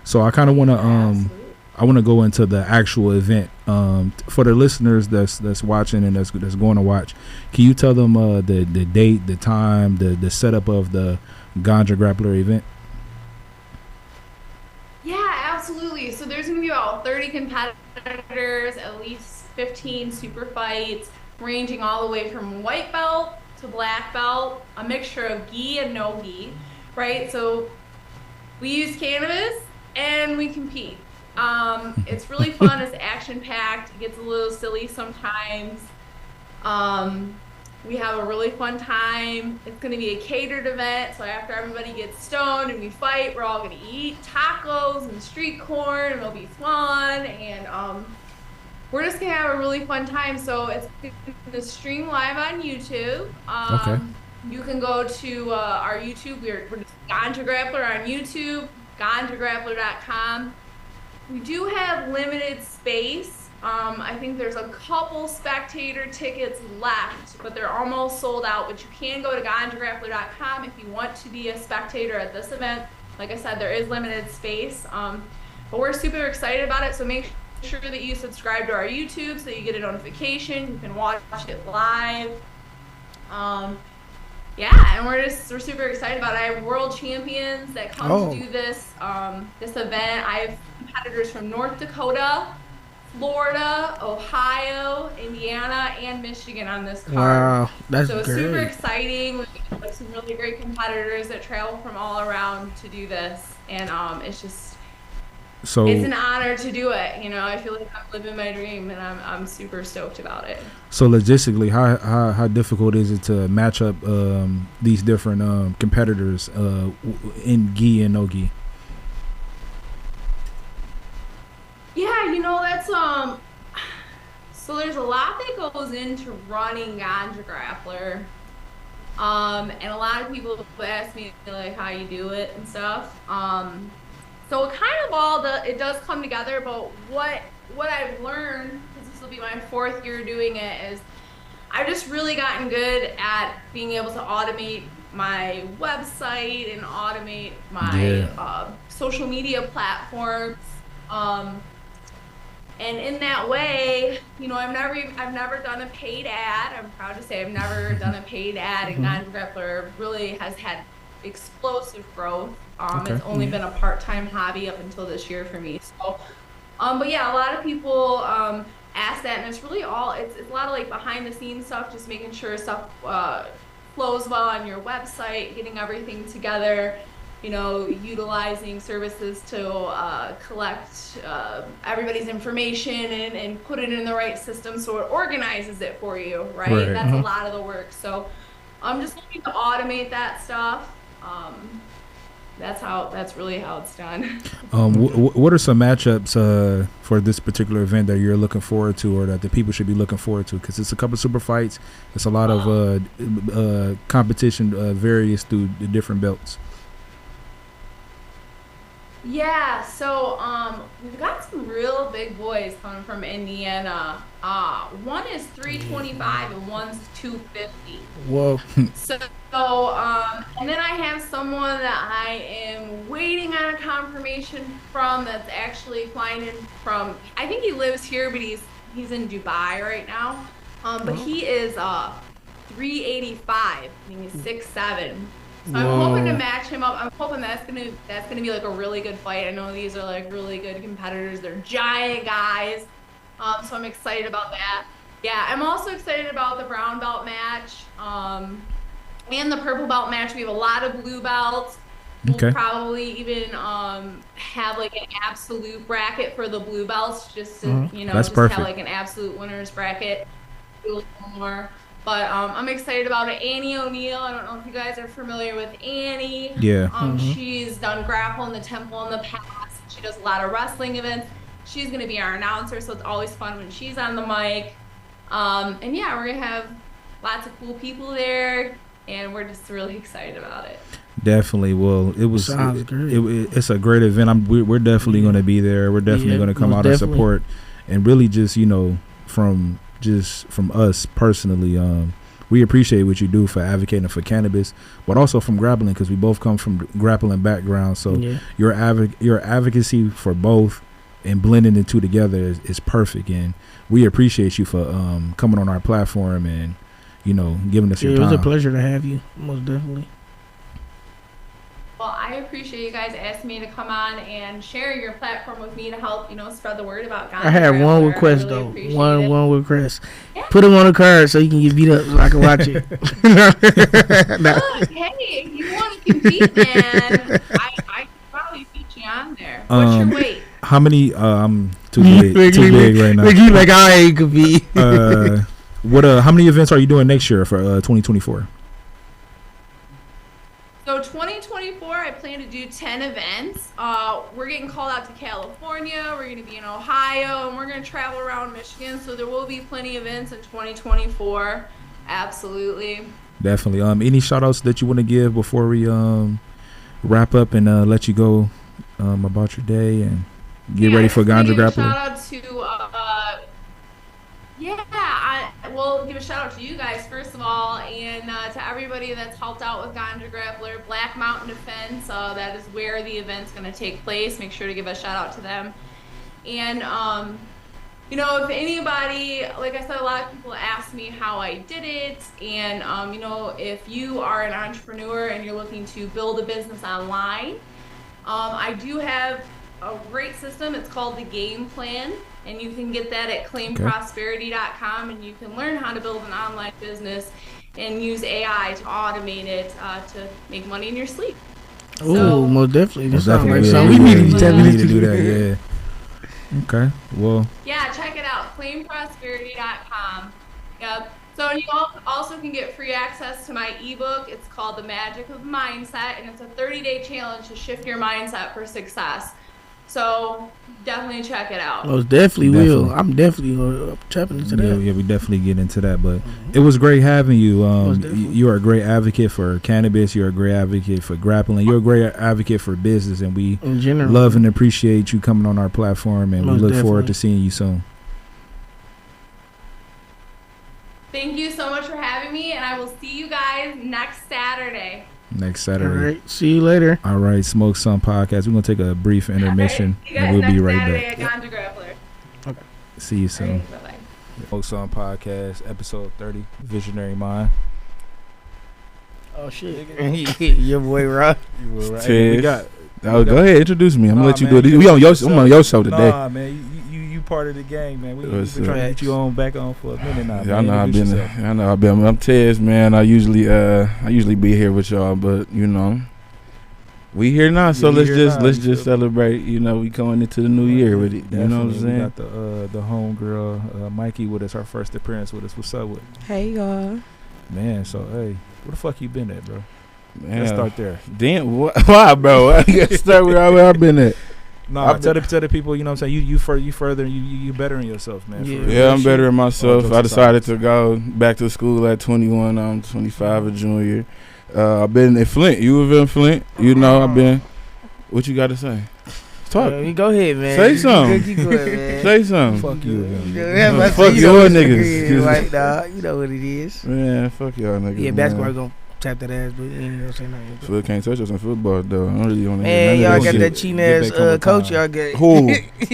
So I kind of want to I want to go into the actual event. For the listeners that's watching and that's going to watch, can you tell them the date, the time, the setup of the GanjaGrappler event? Yeah, absolutely. So there's going to be about 30 competitors, at least 15 super fights, ranging all the way from white belt to black belt, a mixture of gi and no gi, right? So we use cannabis and we compete. It's really fun. It's action-packed. It gets a little silly sometimes. We have a really fun time. It's going to be a catered event, so after everybody gets stoned and we fight, we're all going to eat tacos and street corn, and it'll be fun, and we're just going to have a really fun time. So it's going to stream live on YouTube. Okay. You can go to our YouTube. We're just GanjaGrappler on YouTube, GanjaGrappler.com. We do have limited space. I think there's a couple spectator tickets left, but they're almost sold out. But you can go to GanjaGrappler.com if you want to be a spectator at this event. Like I said, there is limited space, but we're super excited about it. So make sure that you subscribe to our YouTube so that you get a notification. You can watch it live. Yeah, and we're super excited about it. I have world champions that come to do this event. I have competitors from North Dakota, Florida, Ohio, Indiana, and Michigan on this card. Wow, that's so it's great. super exciting. We have some really great competitors that travel from all around to do this, and it's an honor to do it. I feel like I'm living my dream, and I'm super stoked about it. So logistically, how difficult is it to match up these different competitors in gi and no gi? Yeah, that's so there's a lot that goes into running GanjaGrappler. And a lot of people ask me like how you do it and stuff. So it kind of it does come together, but what I've learned, because this will be my 4th year doing it, is I've just really gotten good at being able to automate my website and automate my social media platforms. And in that way, I've never done a paid ad. I'm proud to say I've never done a paid ad, and GanjaGrappler really has had explosive growth. It's only been a part-time hobby up until this year for me. So, but yeah, a lot of people ask that, and it's really it's a lot of like behind-the-scenes stuff, just making sure stuff flows well on your website, getting everything together. Utilizing services to collect everybody's information and put it in the right system so it organizes it for you, right? That's a lot of the work. So I'm just looking to automate that stuff. That's really how it's done. What are some matchups for this particular event that you're looking forward to, or that the people should be looking forward to? Because it's a couple super fights. It's a lot of competition, various through the different belts. Yeah, so we've got some real big boys coming from Indiana. One is 325 and one's 250. Whoa. So and then I have someone that I am waiting on a confirmation from that's actually flying in from, I think he lives here, but he's in Dubai right now. But he is 385. I think he's 6'7". So I'm hoping to match him up. I'm hoping that's gonna be like a really good fight. I know these are like really good competitors. They're giant guys. So I'm excited about that. Yeah, I'm also excited about the brown belt match. And the purple belt match. We have a lot of blue belts. We'll probably even have like an absolute bracket for the blue belts, just to just have like an absolute winners bracket. Do a little more. But I'm excited about it. Annie O'Neill, I don't know if you guys are familiar with Annie. Yeah. She's done Grapple in the Temple in the past. She does a lot of wrestling events. She's going to be our announcer, so it's always fun when she's on the mic. And yeah, we're going to have lots of cool people there, and we're just really excited about it. Definitely. Well, it's a great event. We're definitely going to be there. We're definitely going to come out and support, and really just from us personally, we appreciate what you do for advocating for cannabis, but also from grappling, because we both come from grappling backgrounds. So your advocacy for both and blending the two together is perfect, and we appreciate you for coming on our platform and giving us your time. It was a pleasure to have you, most definitely. Well, I appreciate you guys asking me to come on and share your platform with me to help, spread the word about Ganja. I have one request though. One request. Yeah. Put him on the card so you can get beat up so I can watch it. Look, hey, if you want to compete, man, I could probably beat you on there. What's your weight? How many? I'm too big right now. Like I ain't compete. How many events are you doing next year for 2024? So 2024, I plan to do 10 events. We're getting called out to California. We're going to be in Ohio, and we're going to travel around Michigan. So there will be plenty of events in 2024. Absolutely. Definitely. Any shout outs that you want to give before we wrap up and let you go about your day and get ready for GanjaGrappler? Shout out to we'll give a shout out to you guys first of all, and to everybody that's helped out with GanjaGrappler. Black Mountain Defense, that is where the event's going to take place. Make sure to give a shout out to them. And if anybody, like I said, a lot of people ask me how I did it, and if you are an entrepreneur and you're looking to build a business online, I do have a great system. It's called the Game Plan, and you can get that at claimprosperity.com, and you can learn how to build an online business and use AI to automate it to make money in your sleep. Oh, most definitely. This sounds like something we need to do that. Yeah. Okay. Well. Yeah, check it out. claimprosperity.com. Yep. So you also can get free access to my ebook. It's called The Magic of Mindset, and it's a 30-day challenge to shift your mindset for success. So definitely check it out. Most definitely will. I'm definitely tapping into that. Yeah, we definitely get into that. But it was great having you. You are a great advocate for cannabis. You're a great advocate for grappling. You're a great advocate for business, and we love and appreciate you coming on our platform. And we look forward to seeing you soon. Thank you so much for having me, and I will see you guys next Saturday. Next Saturday. All right. See you later. All right. Smoke Some Podcast. We're going to take a brief intermission, and we'll be right back. GanjaGrappler. Okay. See you soon. Right, bye-bye. Smoke Some Podcast, episode 30, Visionary Mind. Oh, shit. Your boy, Rob. Hey, go ahead. Introduce me. I'm going to let you do it. I'm on your show today. Nah, man. You part of the game, man. We've been trying to get you back on for a minute now. I know I've been. I'm Tez, man. I usually be here with y'all, but we here now. So let's just celebrate. We going into the new year with it. You know what I'm saying? We got the homegirl Mikey with us. Her first appearance with us. What's up with? Hey y'all. Man, so hey, where the fuck you been at, bro? Let's start there. Damn, why, bro? I gotta start where I've been at. No, tell the people, you know what I'm saying, you further, you bettering yourself, man. I'm bettering myself. I decided to go back to school at 21. I'm 25, a junior. I've been in Flint. You were in Flint. I've been What you got to say? Talk. Go ahead, man. Say something. Say something. Fuck you, man. Fuck your niggas. Like, nah, you know what it is. Man, fuck y'all niggas. Yeah, basketball gonna tap that ass, but you ain't gonna say nothing. Foot can't touch us in football, though. I don't really want to man, y'all got that cheating ass coach y'all got. Who?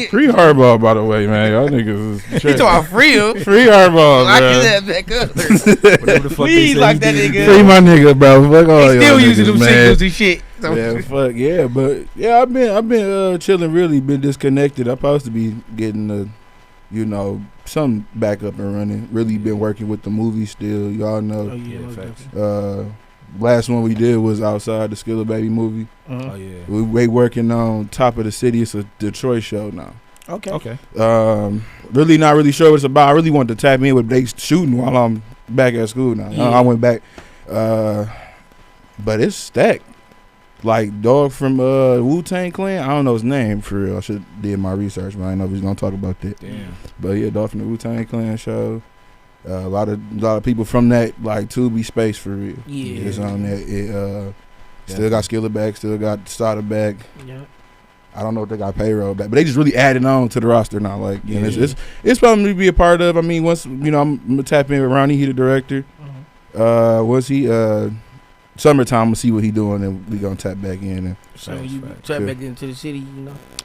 Free hardball, by the way, man. Y'all niggas is you talking about free him? Free hardball, lock bro. his ass back up. Whatever the fuck Please lock that nigga. Free my nigga, bro. Fuck all y'all still niggas, using them man. signals and shit. So Yeah, fuck yeah, but yeah, I've been chilling, really been disconnected. I'm supposed to be getting something back up and running. Really been working with the movie still. Y'all know. Oh yeah, facts. Last one we did was outside the Skilla Baby movie. Oh yeah. We working on Top of the City. It's a Detroit show now. Okay. Really not really sure what it's about. I really want to tap in with they shooting while I'm back at school now. Yeah. I went back, but it's stacked. Like dog from Wu-Tang Clan. I don't know his name for real. I should did my research, but I didn't know if he's gonna talk about that. Damn. But yeah, dog from the Wu-Tang Clan show. A lot of people from that like Tubi space for real. Yeah. It's on that. Still got Skilla back. Still got Sada back. Yeah. I don't know if they got payroll back, but they just really adding on to the roster now. Like, Yeah. it's something to be a part of. I mean, once I'm gonna tap in with Ronnie, he the director. Once he summertime, we'll see what he doing, and we gonna tap back in. And so you tap back into the city,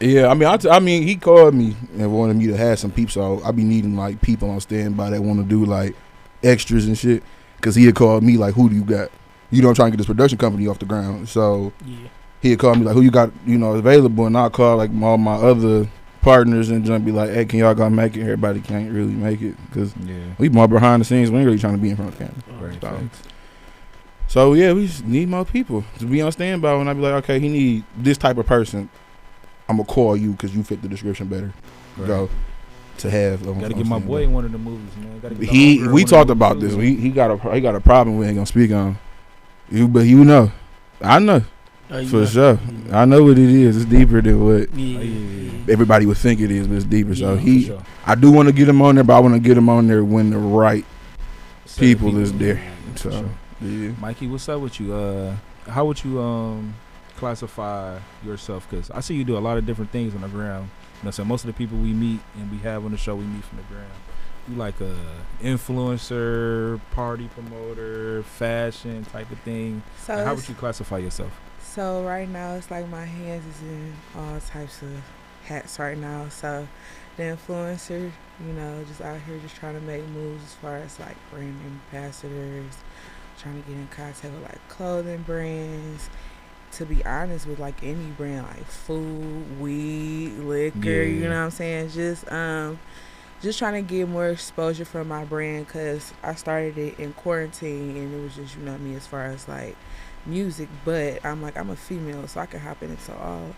Yeah, I mean, he called me and wanted me to have some peeps. So I be needing like people on standby that want to do like extras and shit. Cause he had called me like, who do you got? I'm trying to get this production company off the ground. So yeah. He had called me like, who you got, available, and I'll call like all my other partners and just be like, hey, can y'all go make it? Everybody can't really make it because we more behind the scenes. We ain't really trying to be in front of the camera. Right. So yeah, we just need more people to be on standby. When I be like, okay, he need this type of person, I'm gonna call you because you fit the description better. Right. Go to have. Gotta get my boy in one of the movies, man. Gotta get we talked about this. He got a problem we ain't gonna speak on. But I know. For sure. I know what it is. It's deeper than what everybody would think it is, but it's deeper. So I do want to get him on there, but I want to get him on there when the right people is there. So yeah. Mikey, what's up with you? How would you classify yourself? Because I see you do a lot of different things on the ground. So most of the people we meet and we have on the show, we meet from the ground. You like a influencer, party promoter, fashion type of thing. So how would you classify yourself? So right now it's like my hands is in all types of hats right now. So the influencer, just out here just trying to make moves as far as like brand ambassadors, trying to get in contact with like clothing brands. To be honest, with like any brand, like food, weed, liquor, you know what I'm saying? Just trying to get more exposure from my brand because I started it in quarantine and it was just, me as far as like music, but I'm a female, so I can hop into all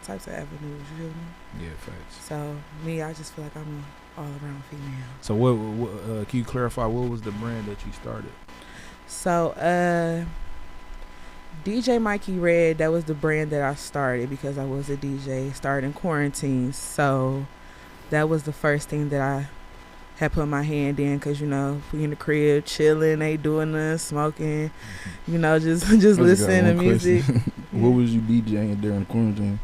types of avenues, you feel me? Yeah, facts. So I just feel like I'm an all-around female. So what can you clarify, what was the brand that you started? So DJ Mikey Red, that was the brand that I started because I was a DJ, started in quarantine, so that was the first thing that I had put my hand in because, we in the crib chilling, ain't doing nothing, smoking, just listening to music. What was you DJing during quarantine?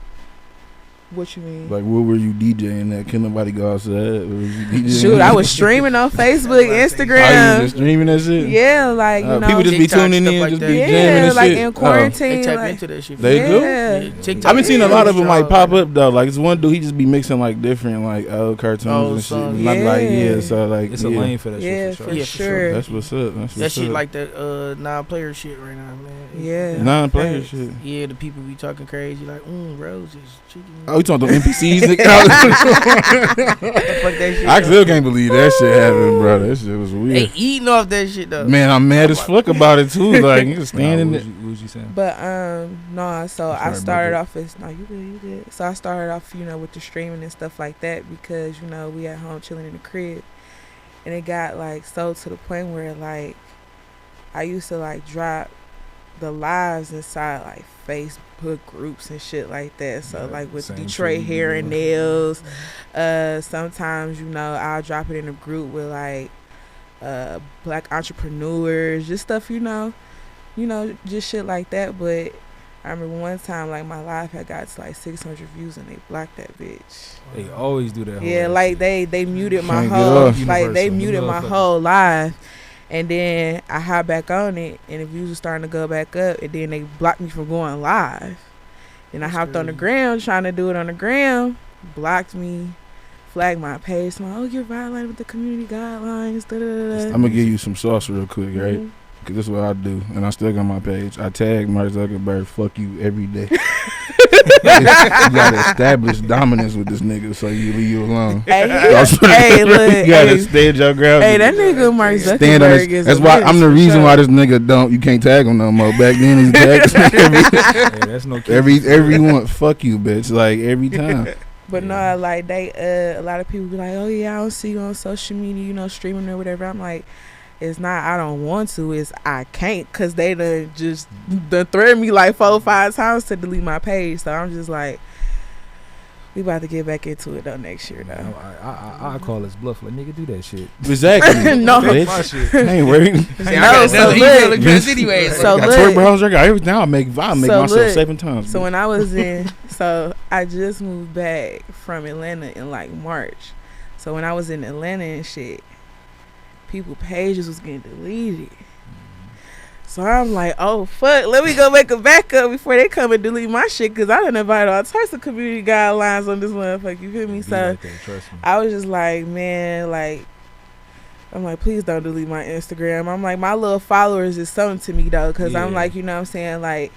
What you mean? Like, what were you DJing at? Can nobody go outside? What was you DJing? Shoot, I was streaming on Facebook, Instagram. You just streaming that shit? Yeah, like, people just be tuning in, just be jamming and like shit. In quarantine. They tap into that shit. They do? Yeah. I've been seeing a lot of them like pop up though. Like this one dude, he just be mixing like different like old cartoons and shit. Yeah. So like it's a lane for that shit. For sure. That's what's up. That shit like that non-player shit right now, man. Yeah. Non-player shit. Yeah, the people be talking crazy like, roses, chicken. Oh, you talking about NPCs? I still can't believe that shit happened, bro. That shit was weird. They eating off that shit though. Man, I'm mad as fuck about it too. Like you just standing there. What was you saying? But no, so I started off as you good. So I started off, with the streaming and stuff like that because, we at home chilling in the crib. And it got like so to the point where like I used to like drop the lives inside like Facebook groups and shit like that. So like with Detroit Hair and Nails, sometimes I'll drop it in a group with like Black entrepreneurs, just stuff just shit like that. But I remember one time, like, my live had got to like 600 views and they blocked that bitch. They always do that. Yeah, like they muted my whole, like they muted my whole live. And then I hopped back on it and the views were starting to go back up and then they blocked me from going live. And I hopped on the ground trying to do it on the ground, blocked me, flagged my page. So I'm like, oh, you're violating with the community guidelines. Da-da-da-da. I'm gonna give you some sauce real quick, right? Cause this is what I do, and I still got my page. I tag Mark Zuckerberg, fuck you every day. You gotta establish dominance with this nigga so you leave you alone. Hey, look, you gotta stand your ground. Hey, that nigga Mark Zuckerberg is. That's why I'm the reason why this nigga you can't tag him no more. Back then he's tagged that's no everyone. Fuck you, bitch. Like every time. But no, like they a lot of people be like, oh yeah, I don't see you on social media, you know, streaming or whatever. I'm like, it's not I don't want to, it's I can't, cause they done threatened me like 4 or 5 times to delete my page. So I'm just like, we about to get back into it though next year though. I call this bluff, like nigga, do that shit. Exactly. No, bitch. I ain't worried. No, so look, anyway. So got look, browser. Everything I make myself 7 times. So when I was I just moved back from Atlanta in like March. So when I was in Atlanta and shit, people pages was getting deleted. So I'm like, oh fuck, let me go make a backup before they come and delete my shit, cause I done invited all types of community guidelines on this motherfucker, you feel me? So like that, trust me. I was just like, man, like, I'm like, please don't delete my Instagram. I'm like, my little followers is something to me though, cause I'm like, you know what I'm saying, like,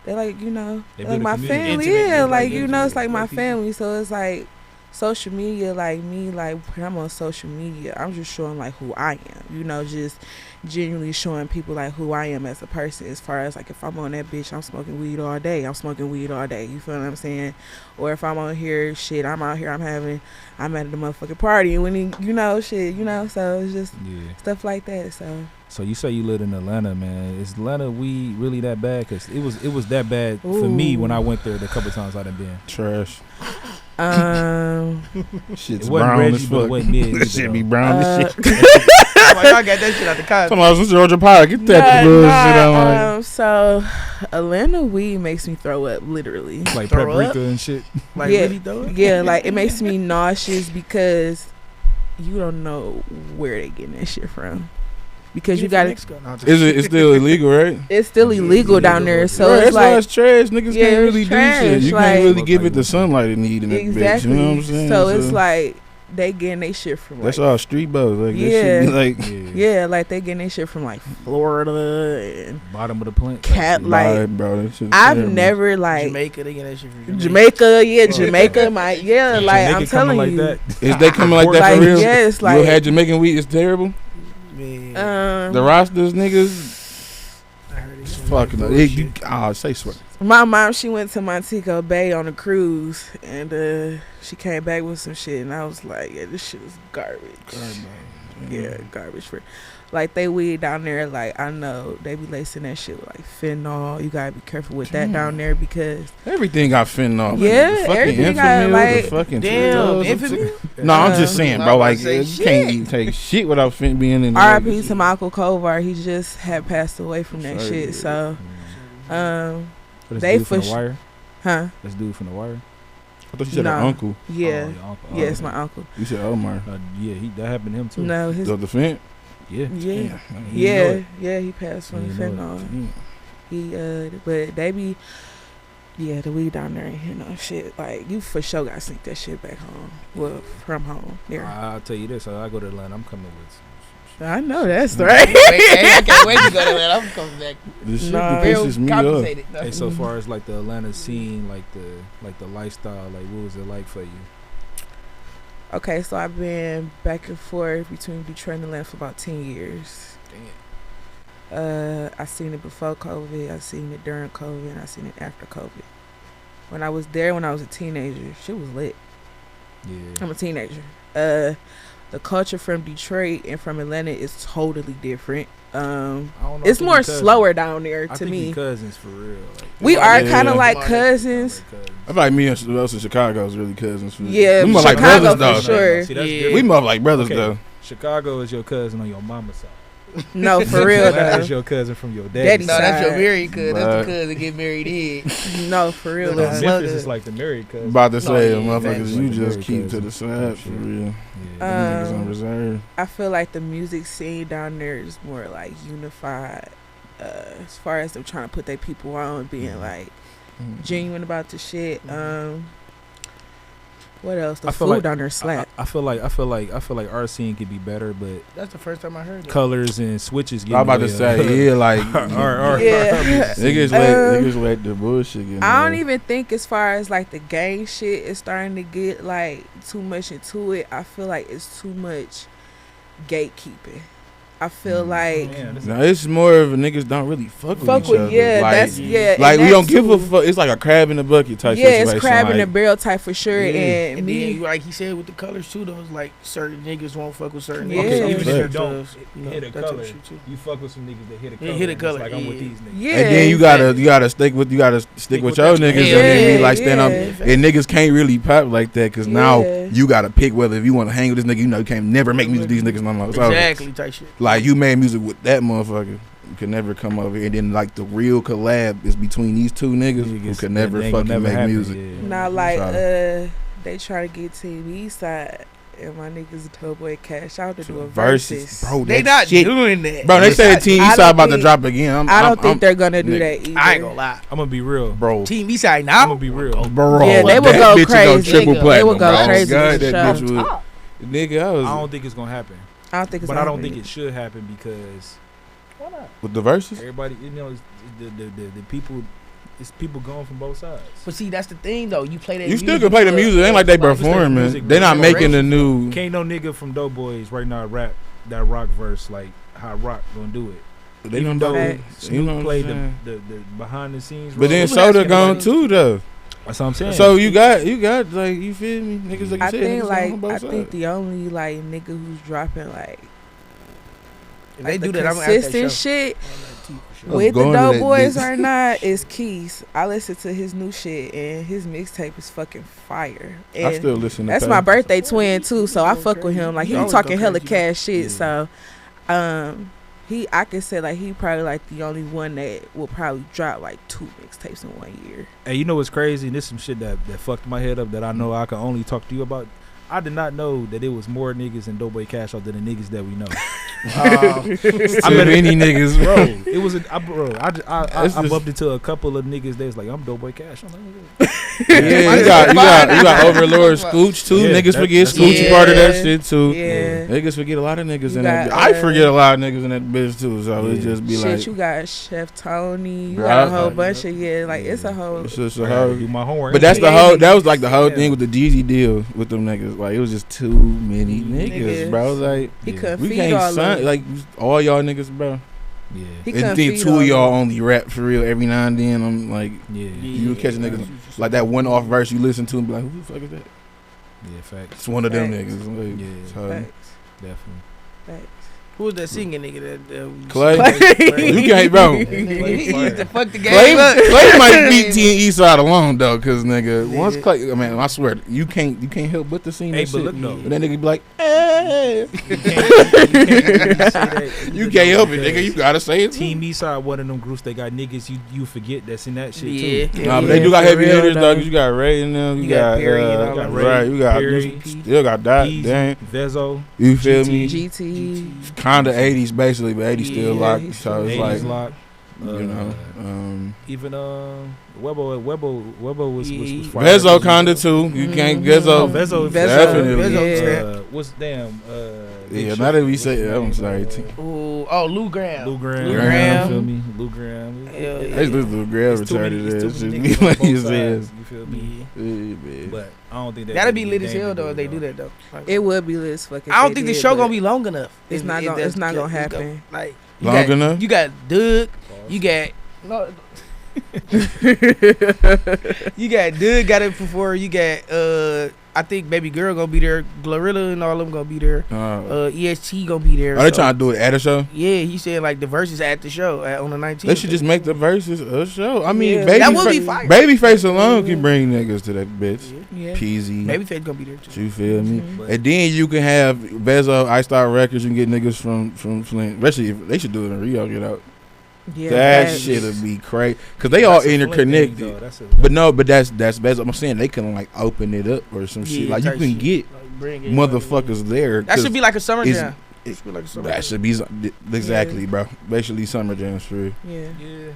they like, you know, they like my family, yeah, like, you know, it's like my family. So it's like social media, like me, like when I'm on social media, I'm just showing like who I am, you know, just genuinely showing people like who I am as a person. As far as like if I'm on that bitch, I'm smoking weed all day, you feel what I'm saying? Or if I'm on here, shit, I'm out here, I'm at the motherfucking party, and when you know, shit, you know, so it's just stuff like that. So you say you live in Atlanta, man. Is Atlanta weed really that bad? Cause it was that bad for me when I went there the couple times I done been. Trash. Shit's it brown Reggie, as fuck. That shit be brown as shit. Y'all got that shit out the car. Come on, this is Georgia Pie. Get that bullshit out. So Atlanta weed makes me throw up, literally. Like paprika and shit. Like really throw up? Yeah, like it makes me nauseous because you don't know where they getting that shit from. Because you got it. It's still illegal, right? It's still illegal down there. So right, it's like it's trash. Niggas can't really trash, do shit. You like, can't really give it the sunlight it need in that bitch. You know what I'm saying? So it's like they getting their shit from like, that's all street buzz. Like yeah, that shit be like like they getting their shit from like Florida and bottom of the plant. Cat like bro, I've never like Jamaica. They get that shit from Jamaica. Yeah, Jamaica. Like Jamaica I'm telling like you, that. Is they coming like that for real? Yes, like you had Jamaican weed. It's terrible. The rosters niggas fucking say swear. My mom, she went to Montego Bay on a cruise and she came back with some shit and I was like, yeah, this shit is garbage. Yeah, garbage for like they weed down there, like I know they be lacing that shit with like fentanyl. You gotta be careful with that down there because everything got fentanyl. Yeah, everything got like the fucking infamy. No, I'm just saying, bro. Like you can't even take shit without being in. R.I.P. to my Uncle Kovar. He just had passed away from that shit. So, they for the Wire. Huh? This dude from the Wire. I thought you said an uncle. Yeah, your uncle. Yeah, it's my uncle. You said Omar. Yeah, that happened to him too. No, his the Fent. Yeah. He passed from fentanyl. But they be, the weed down there ain't here no shit. Like you for sure gotta sneak that shit back home. Well, from home. There. I'll tell you this. I go to Atlanta. I'm coming with some I know that's right. I can't wait to go to Atlanta. I'm coming back. This shit pisses me off. Hey, so far as like the Atlanta scene, like the lifestyle, like what was it like for you? Okay, so I've been back and forth between Detroit and Atlanta for about 10 years. I seen it before COVID, I seen it during COVID, and I seen it after COVID. When I was there, when I was a teenager, shit was lit. Yeah. I'm a teenager. The culture from Detroit and from Atlanta is totally different. It's more slower down there to me. We cousins for real. Like, we are kind of like cousins. I feel like me and us in Chicago is really cousins. Yeah, we more like Chicago brothers for though. sure. See, we more like brothers though. Chicago is your cousin on your mama's side. No, for real though. That's your cousin from your daddy. No, that's your married cousin. That's the cousin get married in. No, for real though. Memphis is like the married cousin. About to say, motherfuckers, you just keep to the side for real. Yeah. Niggas on reserve. I feel like the music scene down there is more like unified. As far as them trying to put their people on, being like genuine about the shit. What else? The food like, down there slap. I feel like our scene could be better, but that's the first time I heard it. Colors and switches. I'm about to say, yeah, like niggas let the bullshit get. I don't even think as far as like the gang shit is starting to get like too much into it. I feel like it's too much gatekeeping. I feel like no, it's more of a niggas don't really fuck with each other. Yeah, like, that's like we don't give a fuck. It's like a crab in the bucket type situation. Yeah, it's crab in the barrel type for sure. Yeah. And me, then, like he said with the colors too, though, it's like certain niggas won't fuck with certain niggas. Okay, even if you don't hit a color, you fuck with some niggas that hit a color. Hit a color. Like I'm with these niggas. Yeah, and then you gotta stick with your niggas. And like stand up. And niggas can't really pop like that because now you gotta pick whether if you want to hang with this nigga, you know you can't never make music with these niggas no more. Exactly, type shit. Like you made music with that motherfucker, you could never come over here. And then like the real collab is between these two niggas who could never fucking make music. Not like they try to get Team Eastside and my niggas Doughboyz Cashout to do a versus. Bro, they not doing that. Bro, they say Team Eastside about to drop again. I don't think they're gonna do that either. I ain't gonna lie. I'm gonna be real, bro. Team Eastside now. I'm gonna be real, bro. Yeah, they will go crazy. They will go crazy. Nigga, I don't think it's gonna happen. I don't think it's but I don't think it should happen because why not? With the verses, everybody, you know, the people. It's people going from both sides. But see, that's the thing though. You play that. You still can play the music. It ain't like they performing. They not making the new. Can't no nigga from Doughboyz right now rap that rock verse like how Rock gonna do it. They don't know. Snoop played the behind the scenes. But then Soda gone too though. That's what I'm saying. So you got like you feel me, niggas like you said. I think the only like nigga who's dropping like they do the that consistent shit with the Doughboyz or not is Keys. I listen to his new shit and his mixtape is fucking fire. And I still listen to that's my birthday twin too, so I fuck with him. Like he talking hella cash shit. So I can say like he probably like the only one that will probably drop like 2 mixtapes in 1 year. Hey, you know what's crazy? And this some shit that fucked my head up that I know I can only talk to you about. I did not know that it was more niggas in Doughboyz Cashout than the niggas that we know. I met any niggas, bro. It was I bumped into a couple of niggas that was like, I'm Doughboyz Cash. I'm like, yeah, you got Overlord Scooch too. Yeah, niggas forget Scooch part of that shit too. Yeah. Niggas forget a lot of niggas in that. I forget a lot of niggas in that bitch too. So it just be like, you got Chef Tony. You got a whole bunch of like it's a whole. It's just a whole. Do my homework. But that's the whole. That was like the whole thing with the Jeezy deal with them niggas. Like it was just too many niggas, bro. Like we can't sign like all y'all niggas, bro. Yeah. And then 2 of y'all only rap for real every now and then. I'm like, you catch niggas like that one off verse you listen to and be like, who the fuck is that? Yeah, facts. It's one of them niggas. Like, yeah, facts. Definitely. Facts. Who was that singing nigga that Clay? You can't, bro. He used to fuck the game up. Clay might beat Team Eastside alone though, cause nigga, once Clay, I mean, I swear, you can't help but to sing that shit. Look, though. But that nigga be like, hey. You can't help it, nigga. You gotta say it. Team Eastside, one of them groups that got niggas you forget that's in that shit too. Nah, but they do got heavy hitters though. You got Ray in them. You got Ray. You got still got that. Dang. Vezo. You feel me? GT. Kinda 80s basically, but 80s still locked. So it's like, locked. You know, even Webo was Vezo kinda too. You can't Vezo definitely. What's damn? Yeah, now that we say, I'm sorry. Lou Graham. Lou Graham. Feel me? Lou Graham. This Lou Graham retarded ass. Be like his ass. You feel me? Yeah, but I don't think that'd be lit as hell though if they do that though. It would be lit as fucking. I don't think the show gonna be long enough. It's not gonna happen. Like long enough. You got Doug. You got you got Doug got it before. You got I think Baby Girl gonna be there. Glorilla and all of them gonna be there. EST gonna be there. Are they trying to do it at a show? Yeah, he said like the verses at the show on the 19th. They should just make the verses a show. I mean, that would be fire. Babyface alone can bring niggas to that bitch. Yeah. Peasy. Babyface gonna be there too. You feel me? And then you can have Bezo, Iced Records, and get niggas from Flint. Especially if they should do it in Rio. Get out. Yeah, that shit'll be crazy because they all interconnected. But that's Bezo. I'm saying they can like open it up or some shit. Like you can get motherfuckers there. That should be like a summer jam. That should be exactly, bro. Basically, summer jams for real. Yeah.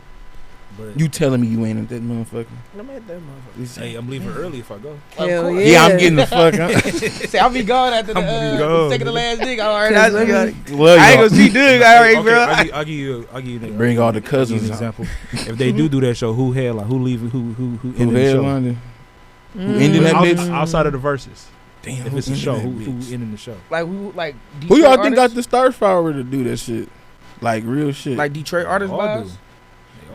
But you telling me you ain't at that motherfucker? I'm at that motherfucker. Hey, I'm leaving early if I go. Hell yeah, I'm getting the fuck out. Say I'll be gone after the second to last dick. All right, I ain't gonna see Doug. All right, bro. I'll give you. Bring all the cousins. An example. If they do that show, who headline? Who leaving? Who ending the show? Who ending that bitch? Outside of the verses. Damn, if it's a show, who ending the show? Like who y'all think got the star power to do that shit? Like real shit. Like Detroit artists vibes.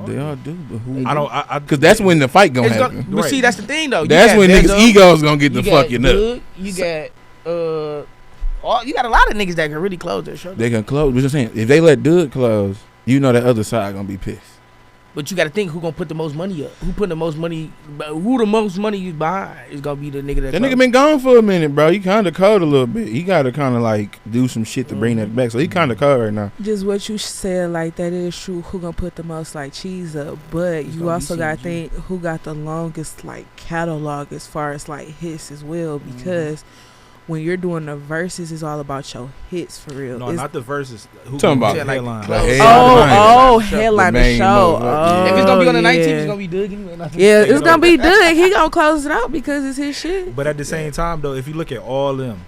They all do, but who? I don't. Because that's when the fight gonna happen. But see, that's the thing though. That's when niggas' egos gonna get the fucking up. You got you got a lot of niggas that can really close their show. They can close. But I'm saying, if they let Doug close, you know that other side gonna be pissed. But you got to think who gonna put the most money up. Who put the most money? Who the most money you buy is gonna be the nigga that. That nigga been gone for a minute, bro. He kind of cold a little bit. He got to kind of like do some shit to bring that back. So he kind of cold right now. Just what you said, like that is true. Who gonna put the most like cheese up? But you also got to think who got the longest like catalog as far as like hits as well, because. When you're doing the verses, it's all about your hits for real. No, not the verses. Who talking about headline? Headline the show. If it's gonna be on the 19th, it's gonna be Doug. Yeah, it's gonna be Doug. He gonna close it out because it's his shit. But at the same time, though, if you look at all them,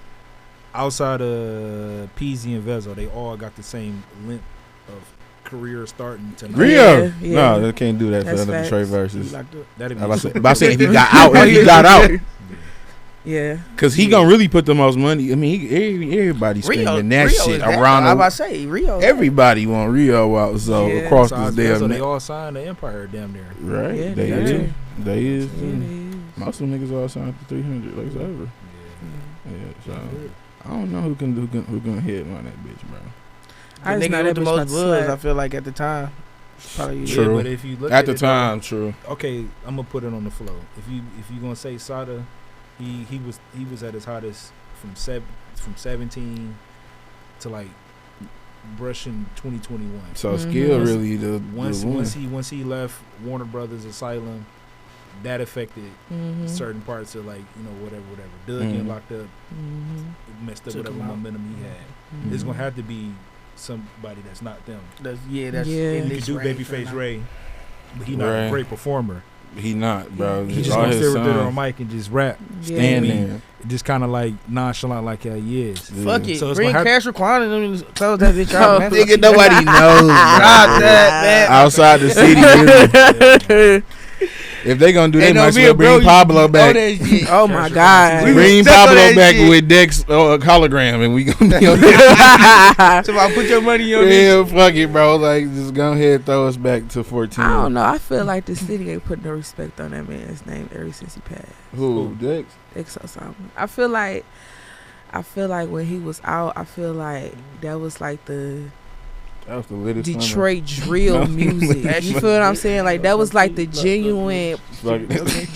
outside of Peasy and Vezo, they all got the same length of career starting tonight. Rio, no, they can't do that. That's for the Detroit verses. But I'm saying if he got out, he got out. Yeah, cause he gonna really put the most money. I mean, everybody spending that shit around. I'm about to say Rio. Everybody want Rio out, so across this damn. So they all signed the Empire damn near. Right, yeah, they is. Most of them niggas all signed for 300 like ever. Yeah, so I don't know who can headline that bitch, bro. I nigga with the most buzz, I feel like at the time. Probably true. Yeah, but if you look at the time, true. Okay, I'm gonna put it on the flow. If you gonna say Sada. He was at his hottest from 17 to like brushing 2021. So skill really the once he left Warner Brothers Asylum, that affected certain parts of like whatever. Doug getting locked up, it messed up whatever momentum he had. It's gonna have to be somebody that's not them. You could do Babyface Ray, but he's not a great performer. He not, bro. He just gonna sit there on mic and just rap. Stand there. Just kind of like nonchalant, like he is. Fuck it. So bring Cash Raquan and close that bitch out, man. Nigga, nobody knows. Stop that, man. Outside the city. If they gonna do that, might as well bring Pablo back. Oh my God. Bring Pablo back with Dex hologram, and we gonna be on that. So I put your money on this. Yeah, fuck it, bro. Like, just go ahead, throw us back to 14. I don't know. I feel like the city ain't putting no respect on that man's name ever since he passed. Who? Dex? Dex or something. I feel like when he was out, I feel like that was like the Detroit drill music. You feel what I'm saying? Like that was like the genuine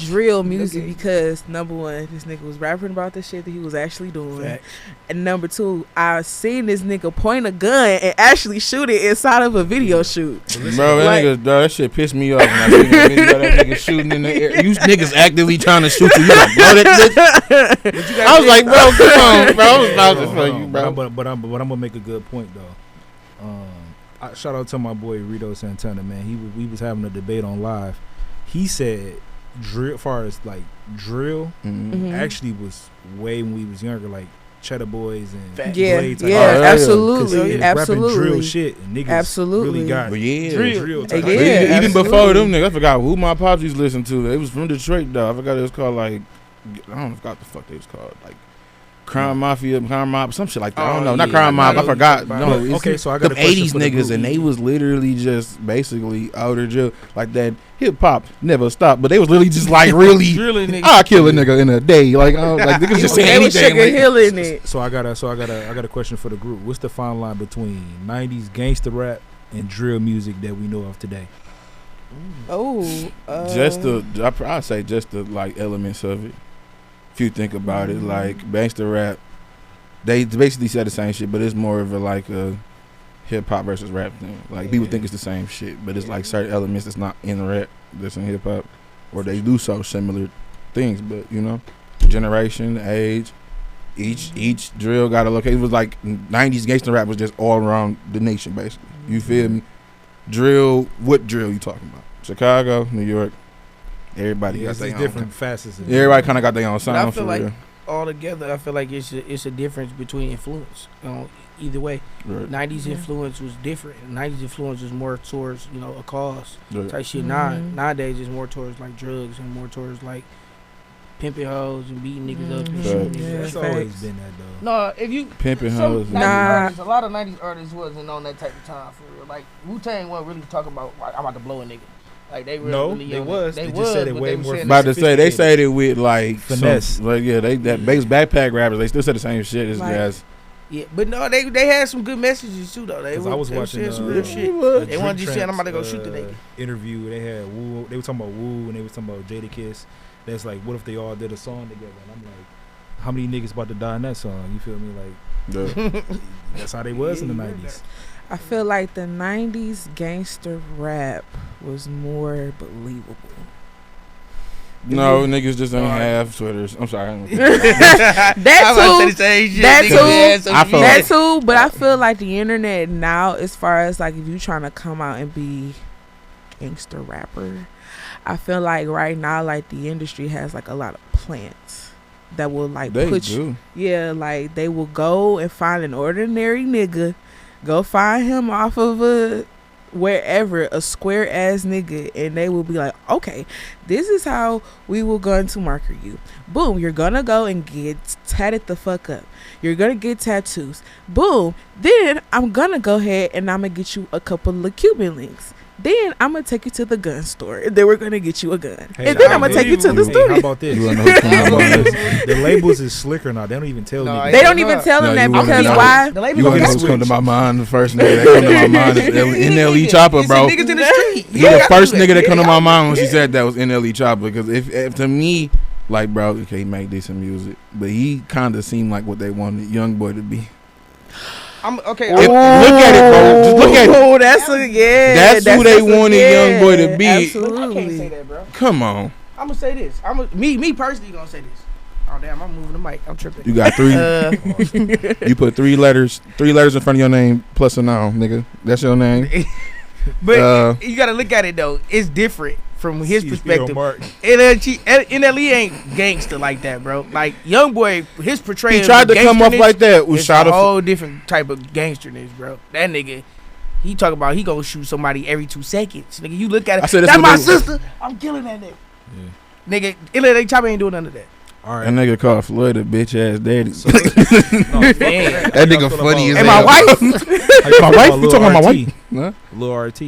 drill music because number one, this nigga was rapping about the shit that he was actually doing, and number two, I seen this nigga point a gun and actually shoot it inside of a video shoot. Bro, that shit pissed me off when I seen that video of that nigga shooting in the air. You niggas actively trying to shoot you. You like, blow that bitch. I was like, bro, come on, bro. I was vouching for you, bro. But I'm gonna make a good point though. Shout out to my boy Rito Santana, man. We was having a debate on live. He said drill, far as like drill, actually was way when we was younger, like Cheddar Boys and Blades. Absolutely. Rapping drill shit and niggas really got drill. Even before them niggas, I forgot who my pops used to listen to. It was from Detroit though. I forgot it was called like I don't know what the fuck they was called, like Crime Mafia, Crime Mob, some shit like that. I don't know, not Crime Mob. I forgot. No, okay, so I got the 80s niggas, and they was literally just basically outer jail, like that. Hip hop never stopped, but they was literally just like really. I kill a nigga in a day, like niggas just saying anything. Like, Hill in it. So I got a question for the group. What's the fine line between '90s gangster rap and drill music that we know of today? I'd say just the like elements of it. If you think about it, like gangster rap, they basically said the same shit, but it's more of a like a hip hop versus rap thing. Like people think it's the same shit, but it's like certain elements that's not in rap that's in hip hop, or they do so similar things. But you know, generation, age, each drill got a location. It was like '90s gangster rap was just all around the nation, basically. You feel me? Drill, what drill you talking about? Chicago, New York. Everybody got their own different facets. Everybody kind of got their own sound. I feel like altogether, I feel like it's a difference between influence. Either way, right. 90s influence was different. 90s influence was more towards a cause type shit. Nowadays it's more towards like drugs and more towards like pimping hoes and beating niggas up and shit. It's always been that though. No, if you pimping hoes, a lot of 90s artists wasn't on that type of time for real. Like Wu-Tang wasn't really talking about like, I'm about to blow a nigga. Like they really they was. They just said it way more. About to say they said it with like finesse. Like that base backpack rappers. They still said the same shit as guys. Yeah, but no, they had some good messages too though. I was watching some real shit. They wanted you saying I'm about to go shoot the nigga. Interview. They had Wu. They were talking about Wu and they were talking about Jadakiss. That's like, what if they all did a song together? And I'm like, how many niggas about to die in that song? You feel me? Like, that's how they was in the 90s. I feel like the 90s gangster rap was more believable. No, niggas just don't have Twitters. I'm sorry. That too. But I feel like the internet now, as far as like if you trying to come out and be gangster rapper, I feel like right now like the industry has like a lot of plants that will like like they will go and find an ordinary nigga. Go find him off of a square ass nigga, and they will be like, okay, this is how we will going to market you. Boom, you're gonna go and get tatted the fuck up. You're gonna get tattoos. Boom, then I'm gonna go ahead and I'm gonna get you a couple of Cuban links. Then I'm gonna take you to the gun store. And then we're gonna get you a gun. And then I'm gonna take you to the studio. How about this? The labels is slicker now. They don't even tell me. They don't even tell them that because why? You want to come to my mind? The first nigga that come to my mind is NLE Choppa, bro. Niggas in the street. He the first nigga that come to my mind when she said that was NLE Choppa. Because if to me, like, bro, okay, he make decent music, but he kind of seemed like what they wanted Young Boy to be. I'm okay. Look at it, bro. Just look at it. Oh, that's who they wanted Young Boy to be. Absolutely. I can't say that, bro. Come on. I'm gonna say this. Me personally gonna say this. Oh damn, I'm moving the mic. I'm tripping. You got three. You put three letters in front of your name plus a noun, nigga. That's your name. But you gotta look at it though. It's different from his perspective. NLE ain't gangster like that, bro. Like Young Boy, his portrayal. He tried to come off like that. It's a whole different type of gangsterness, bro. That nigga, he talk about he gonna shoot somebody every 2 seconds. Nigga, you look at it. That's my sister. I'm killing that nigga. Yeah. Nigga, NLE Choppa ain't doing none of that. All right. That nigga called Floyd a bitch ass daddy. That nigga funny as hell. And my wife? My wife? You talking about my wife? Huh? Lil RT.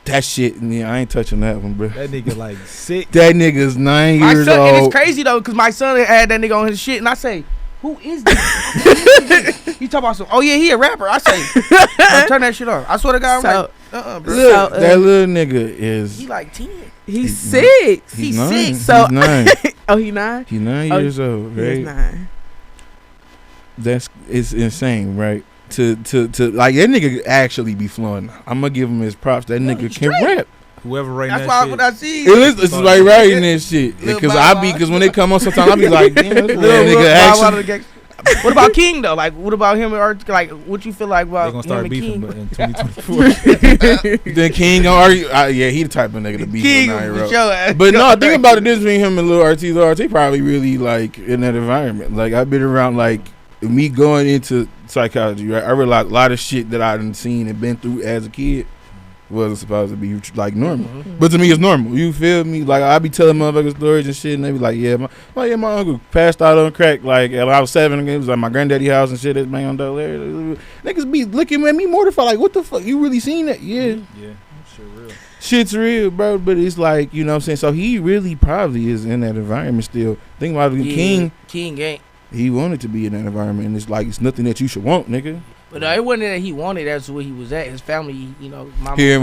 That shit, yeah, I ain't touching that one, bro. That nigga like sick. That nigga's 9 years old. And it's crazy though, cause my son had that nigga on his shit, and I say, who is this? He talk about some. Oh yeah, he a rapper. I say, turn that shit on. I swear to God, I'm like, bro. Look, that little nigga is. He like 10. He's 6. He's 6. So he's 9. Oh, he 9. He's 9 years old, right? He's 9. It's insane, right? To like that nigga actually be flowing. I'm gonna give him his props. That nigga can rap. Whoever writing That's that why shit. I see. This is like writing this shit. Because when they come on, sometimes I be like, damn, this nigga actually. What about King though? Like, what about him or like, what you feel like about him and King? They gonna start beefing, but in 2024. Then King gonna argue. Yeah, he the type of nigga to beef King, with 9-year-old. sure. But no, think about the difference between him and Lil RT. Lil RT probably really like in that environment. Like I've been around like me going into psychology. Right, I realized a lot of shit that I done seen and been through as a kid. wasn't supposed to be like normal. But to me, it's normal. You feel me? Like I be telling motherfuckers stories and shit, and they be like, yeah, my uncle passed out on crack. Like when I was 7, it was like my granddaddy house and shit. That man on there. Niggas be looking at me mortified, like, what the fuck? You really seen that? Yeah. Shit real. Shit's real, bro. But it's like, you know what I'm saying. So he really probably is in that environment still. Think about it, King ain't. He wanted to be in that environment, and it's like it's nothing that you should want, nigga. But it wasn't that he wanted. That's where he was at. His family, you know. He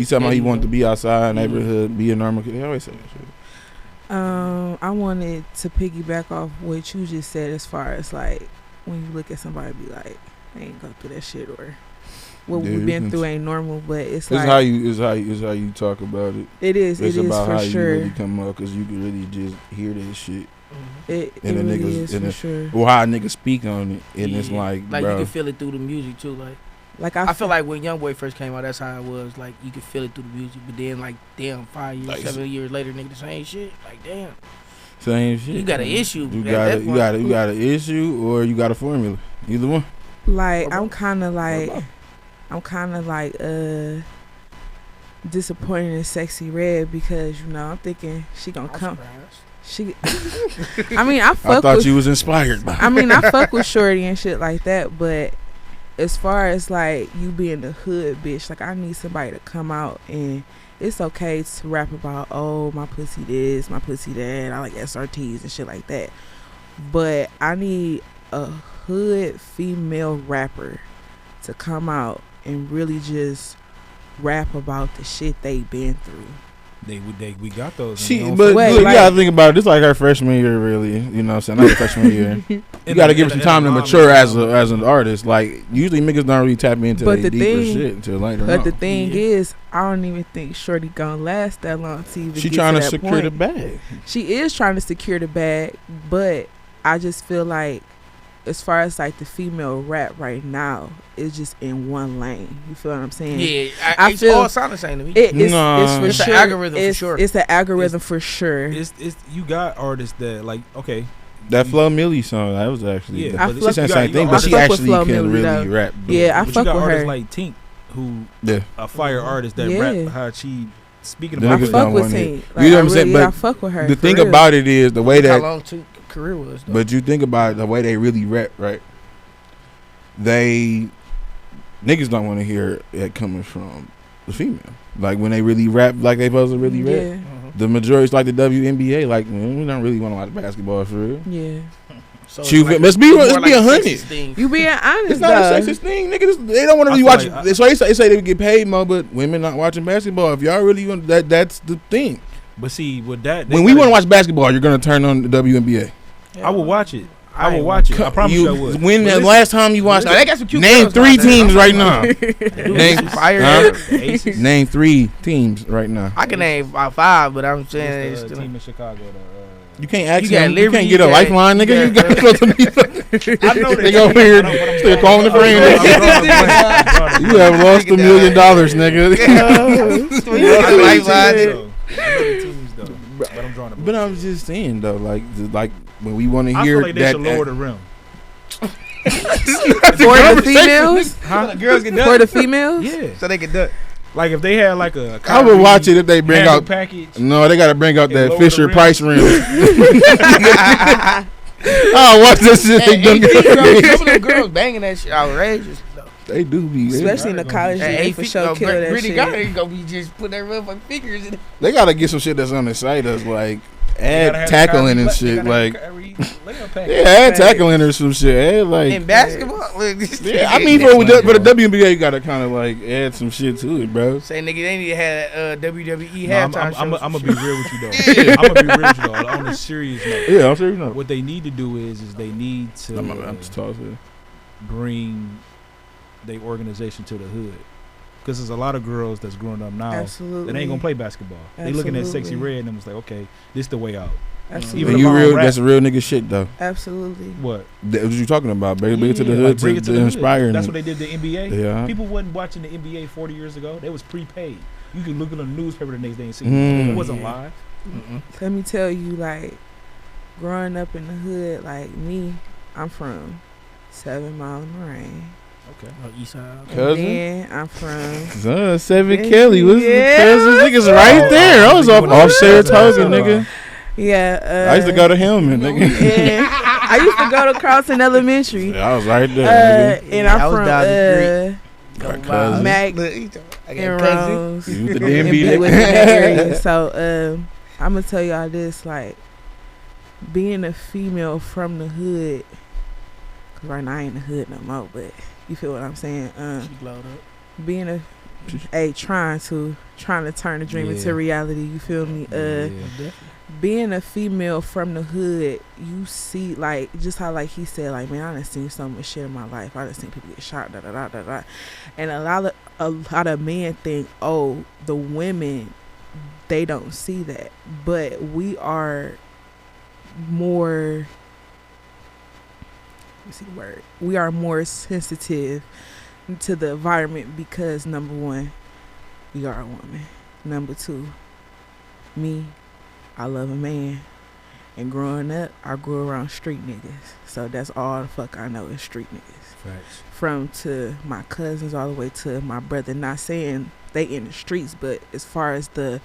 talking about he wanted to be outside, neighborhood, be a normal kid. They always say that shit. I wanted to piggyback off what you just said as far as like when you look at somebody, be like, they ain't go through that shit, or what we've been through ain't normal. But it's like how you talk about it. It is. It's it about is for how sure. You really come up because you can really just hear that shit. It really is for sure. Or how a nigga speak on it, and it's like bro, you can feel it through the music too. Like I feel like when YoungBoy first came out, that's how it was. Like you could feel it through the music, but then like damn, 5 years, like, 7 years later, nigga, the same shit. Like damn, same shit. You got an issue. You got an issue, or you got a formula. Either one. Like I'm kind of like disappointed in Sexy Red because, you know, I'm thinking she gonna come. I mean, I thought you was inspired by. I mean, I fuck with Shorty and shit like that, but as far as like you being the hood bitch, like I need somebody to come out, and it's okay to rap about, oh, my pussy this, my pussy that, I like SRTs and shit like that, but I need a hood female rapper to come out and really just rap about the shit they been through. We got those. But look, you gotta think about it. It's like her freshman year, really. You know what I'm saying? Not her freshman year. You gotta give her some time to mature as an artist. Like usually niggas don't really tap into that deeper shit until later on. But the thing is, I don't even think Shorty gonna last that long to even She get trying to to that secure point. the bag. She is trying to secure the bag, but I just feel like as far as like the female rap right now, it's just in one lane. You feel what I'm saying? Yeah, I feel all sound the same to me. It's for sure. An algorithm for sure. It's an algorithm for sure. It's you got artists that like that Flo Milli song, that was actually I she said the same thing, but she actually can really rap. Yeah, I fuck with her. You got artists like Tink, who a fire artist that rap how she speaking about. I fuck with Tink. Like, you know what I'm saying? But I fuck with her. The thing about it is the way that how long Tink career was. Though. But you think about it, the way they really rap, right? Niggas don't want to hear it coming from the female. Like when they really rap like they supposed to really rap. The majority's like the WNBA. Like we don't really want to watch basketball for real. Yeah. So let's be 100. You being honest, it's not a sexist thing, nigga. They don't want to really watch. So they say they would get paid more, but women not watching basketball. If y'all really want that's the thing. But see, with that, when we want to watch basketball, you're gonna turn on the WNBA. I will watch it. I will watch it. I promise you I would. When the last time you watched they got some cute name 3 teams right now. Name 3 teams right now. I can name about 5, but I'm saying it's the team in Chicago. You can't ask them. You can't get a lifeline, nigga. You got to go to me. I know they go over here. They're calling the friend. You have lost $1 million, nigga. But I'm just saying though, like when we want to hear like they should lower the rim. For the females? Huh? Girls get done. For the females? Yeah. So they get done. Like if they had like a I would watch it if they bring out package. No, they gotta bring out that Fisher Price rim. I'll watch this shit. Some of the girls banging that shit outrageous. They do be, especially in the college. They for sure kill that really shit. Ain't gonna be just put their motherfucking fingers in it. They gotta get some shit that's on the site that's like add tackling and shit. Like add tackling or some shit. Like in basketball. Yeah, I mean for the WNBA, you gotta kind of like add some shit to it, bro. Say nigga, they need to have WWE halftime. I'm gonna be real with you though. I'm gonna be real with you though. On a serious note. Yeah, I'm serious note. What they need to do is they need to bring their organization to the hood, because there's a lot of girls that's growing up now that ain't gonna play basketball. They looking at Sexy Red and it's like, okay, this the way out. Absolutely. That's a real nigga shit though. Absolutely. What you talking about? Bring it to the hood, bring it to the inspire. Hood. That's what they did the NBA. Yeah. People wasn't watching the NBA 40 years ago. They was prepaid. You could look at the newspaper the next day and see it wasn't live. Let me tell you, like growing up in the hood, like me, I'm from 7 Mile and Moraine. Okay. Eastside. Cousin. Then I'm from 7 Kelly. What's the cousins? Niggas right there. I was off Saratoga, nigga. Yeah. I used to go to Hillman, nigga. Yeah. I used to go to Carlton Elementary. Yeah, I was right there. And I'm from Mac and Rose. You with the DMB area. So I'm gonna tell y'all this, like, being a female from the hood. Cause right now I ain't in the hood no more, but you feel what I'm saying? Being trying to turn a dream into reality. You feel me? Being a female from the hood, you see, like, just how, like he said, like, man, I done seen so much shit in my life. I done seen people get shot, and a lot of men think, oh, the women, they don't see that, but we are more. We are more sensitive to the environment because, number one, we are a woman. Number two, me, I love a man. And growing up, I grew around street niggas. So that's all the fuck I know is street niggas. Facts. From to my cousins all the way to my brother. Not saying they in the streets, but as far as the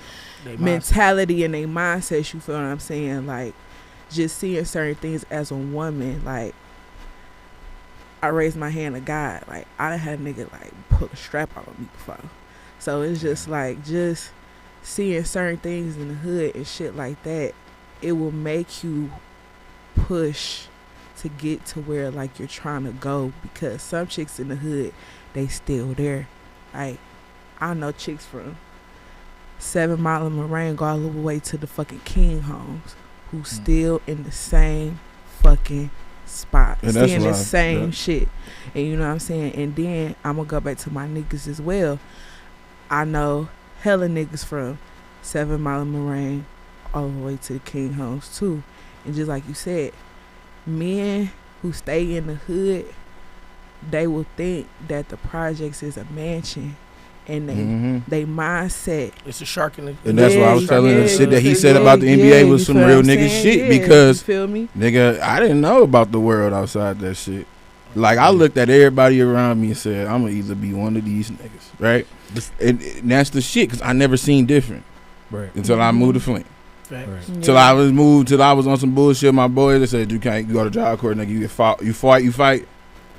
mentality and their mindset, you feel what I'm saying? Like, just seeing certain things as a woman, like, I raised my hand to God. Like, I had a nigga, like, put a strap out on me before. So it's just, like, just seeing certain things in the hood and shit like that, it will make you push to get to where, like, you're trying to go. Because some chicks in the hood, they still there. Like, I know chicks from 7 Mile and Moraine go all the way to the fucking King homes who still in the same fucking spot, seeing the same shit. And you know what I'm saying? And then I'm gonna go back to my niggas as well. I know hella niggas from 7 Mile and Moraine all the way to the King homes too. And just like you said, men who stay in the hood, they will think that the projects is a mansion. And they mindset, it's a shark in the. And that's why I was telling the shit that he said about the NBA was some real nigga shit, because feel me? Nigga, I didn't know about the world outside that shit. Like, I looked at everybody around me and said, I'm gonna either be one of these niggas, right? And that's the shit, because I never seen different, right? Until I moved to Flint. Right. Till I was moved, till I was on some bullshit. My boys, they said, you can't go to job court, nigga. You fight,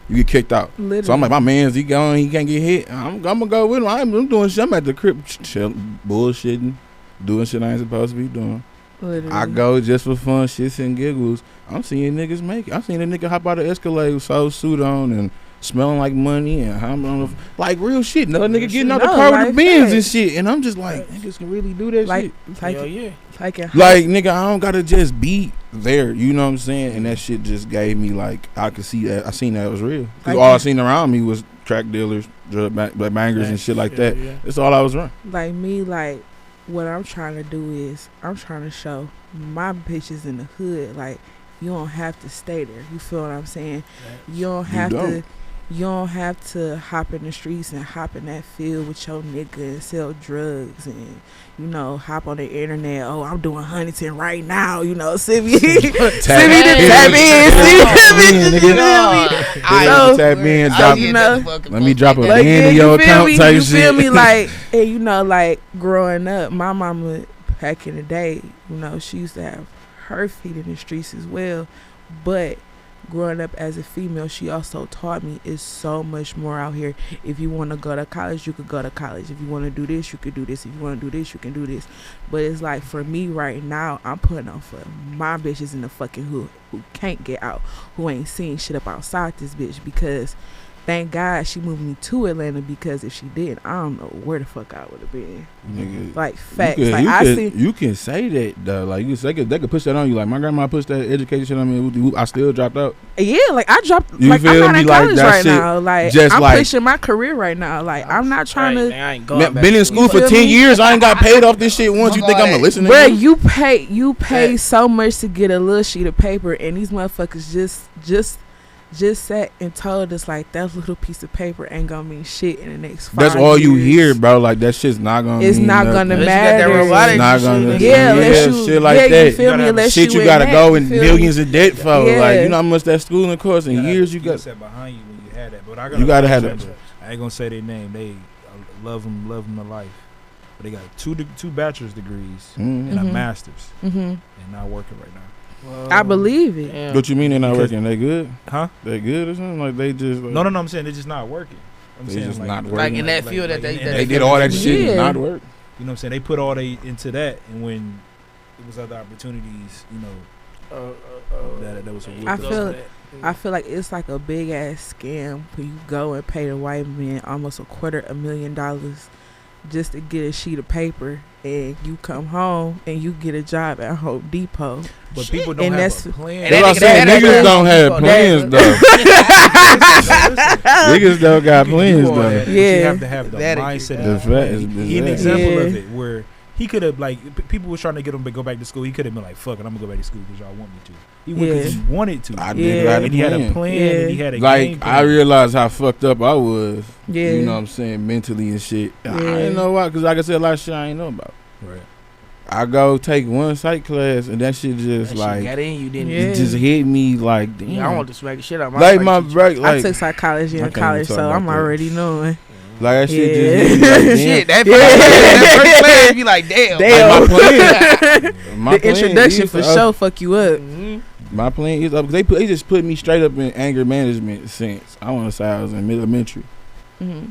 you get kicked out. Literally. So I'm like, my man's, he going, he can't get hit. I'm gonna go with him. I'm doing shit. I'm at the crib, bullshitting, doing shit I ain't supposed to be doing. Literally. I go just for fun, shits and giggles. I'm seeing niggas make it. I'm seeing a nigga hop out of Escalade with soul suit on and smelling like money and like real shit. Another nigga getting out the car with the Benz and shit. And I'm just like, niggas can really do that shit. Like, nigga, I don't gotta just be there. You know what I'm saying? And that shit just gave me, like, I could see that. I seen that it was real. Cause all I seen around me was crack dealers, drug bangers and shit like that. Yeah. That's all I was running. Like me, like, what I'm trying to do is I'm trying to show my bitches in the hood, like, you don't have to stay there. You feel what I'm saying? You don't have to hop in the streets and hop in that field with your nigga and sell drugs and, you know, hop on the internet. Oh, I'm doing Huntington right now. You know, send me to tap in. Let me drop a band in your account type shit. You feel me? Like, and you know, like, growing up, my mama back in the day, you know, she used to have her feet in the streets as well, but growing up as a female, she also taught me it's so much more out here. If you want to go to college, you could go to college. If you want to do this, you could do this. If you want to do this, you can do this. But it's like, for me right now, I'm putting on for my bitches in the fucking hood who can't get out, who ain't seen shit up outside this bitch, because thank God she moved me to Atlanta, because if she did, I don't know where the fuck I would have been. Nigga, like, facts. You can say that though. Like, you can say they could push that on you. Like, my grandma pushed that education shit on me. I still dropped out. Yeah, like, I dropped. You like, I'm not in college right shit, now. Like, I'm pushing my career right now. Like, I'm not trying to. I ain't going been in school for 10 years. I ain't got paid off this shit once. You think I'm gonna listen to you? Bro, you pay so much to get a little sheet of paper, and these motherfuckers just sat and told us, like, that little piece of paper ain't gonna mean shit in the next 5 years. That's all you hear, bro. Like, that shit's not gonna it's mean not gonna matter. It's not gonna shit like that. You feel me? Unless shit you gotta go in millions of debt for. Like, you know how much that schooling costs in years you got. Behind you when you had that, but you gotta have that. I ain't gonna say their name. They love them to life. But they got two bachelor's degrees and a master's, and not working right now. Well, I believe it. Yeah. What you mean they're not working? They good? Huh? They good or something? Like they just no. I'm saying they're just not working. I'm saying just like, not working. Like in that field that they did all that shit and not work. You know what I'm saying? They put all they into that, and when it was other opportunities, you know, that was a I feel like it's like a big ass scam when you go and pay the white man almost $250,000 just to get a sheet of paper, and you come home and you get a job at Home Depot. But people don't have a plan. That's what I'm saying. Niggas don't have plans though. Niggas don't got plans though. Yeah, you have to have the mindset. An example of it where he could have, like, people was trying to get him to go back to school. He could have been like, "Fuck it, I'm gonna go back to school because y'all want me to." He went because he wanted to. I did. And he had a plan. And he had a game plan. I realized how fucked up I was. Yeah. You know what I'm saying, mentally and shit. Yeah. I didn't know why, because like I said, a lot of shit I ain't know about. Right. I go take one psych class and that shit just that like shit got in you, didn't it just hit me like damn. Yeah, I want to smack the shit out of my break. Like, I took psychology in college, so I'm already knowing. Like that shit just hit me like, shit, that first class be like damn. The introduction for sure fuck you up. My plan is up. They just put me straight up in anger management since I want to say I was in elementary.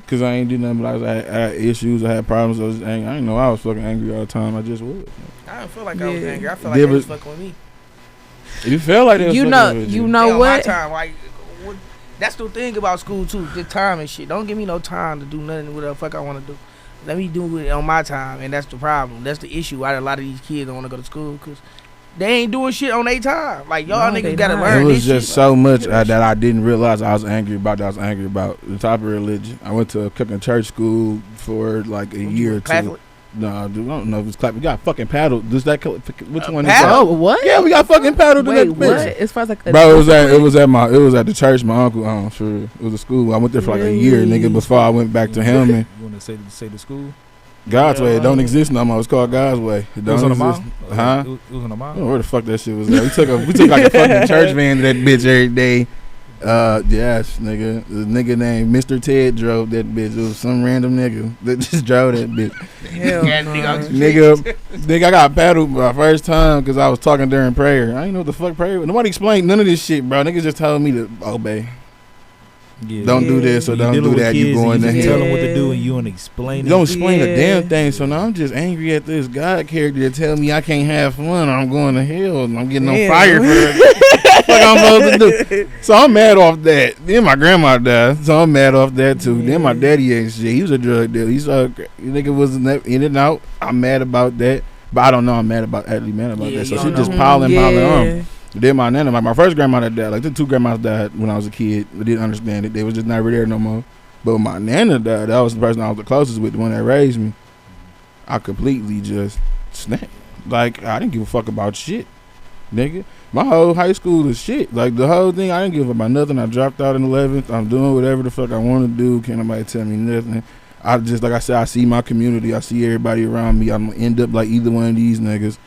Cause I ain't did nothing, but I had issues, I had problems. I was angry. I didn't know I was fucking angry all the time. I just was. I don't feel like I was angry. I feel like they was fucking with me. You felt like they was fucking with you. You know what? My time, like, that's the thing about school too. The time and shit. Don't give me no time to do nothing with the fuck I want to do. Let me do it on my time, and that's the problem. That's the issue. Why a lot of these kids don't want to go to school because they ain't doing shit on their time. Like, y'all niggas gotta learn. It was just so much that I didn't realize I was angry about. That I was angry about the type of religion. I went to a cooking church school for like a year or two. Catholic? No, I don't know if it's clap. We got fucking paddled. Which one? Oh, what? Yeah, we got fucking paddled. Wait, what? As far as like, bro, it was at the church my uncle owned. Sure, it was a school. I went there for like a year, nigga, before I went back to Helman. You want to say the school? God's Way. It don't exist no more. It's called God's Way. It was on the mall? Huh? It was on the mall? I don't know where the fuck that shit was at. We took like a fucking church van to that bitch every day. Yes, nigga. The nigga named Mr. Ted drove that bitch. It was some random nigga that just drove that bitch. Hell nigga, I got paddled my first time because I was talking during prayer. I didn't know what the fuck prayer was. Nobody explained none of this shit, bro. Niggas just told me to obey. Yeah. Don't do this or don't do that. You going to tell them what to do and you don't explain it. You don't explain a damn thing. So now I'm just angry at this God character that tell me I can't have fun or I'm going to hell and I'm getting on fire for it. What I'm supposed to do? So I'm mad off that. Then my grandma died, so I'm mad off that too. Then my daddy ain't shit. He was a drug dealer. He's a nigga was in and out. I'm mad about that, but I don't know. I'm mad about that. So she just piling on. Then my nana, my first grandmother died. Like the two grandmas died when I was a kid. I didn't understand it. They was just not there no more. But when my nana died, that was the person I was the closest with, the one that raised me. I completely just snapped. Like I didn't give a fuck about shit, nigga. My whole high school is shit. Like the whole thing, I didn't give about nothing. I dropped out in 11th. I'm doing whatever the fuck I want to do. Can't nobody tell me nothing. I just, like I said, I see my community. I see everybody around me. I'm gonna end up like either one of these niggas.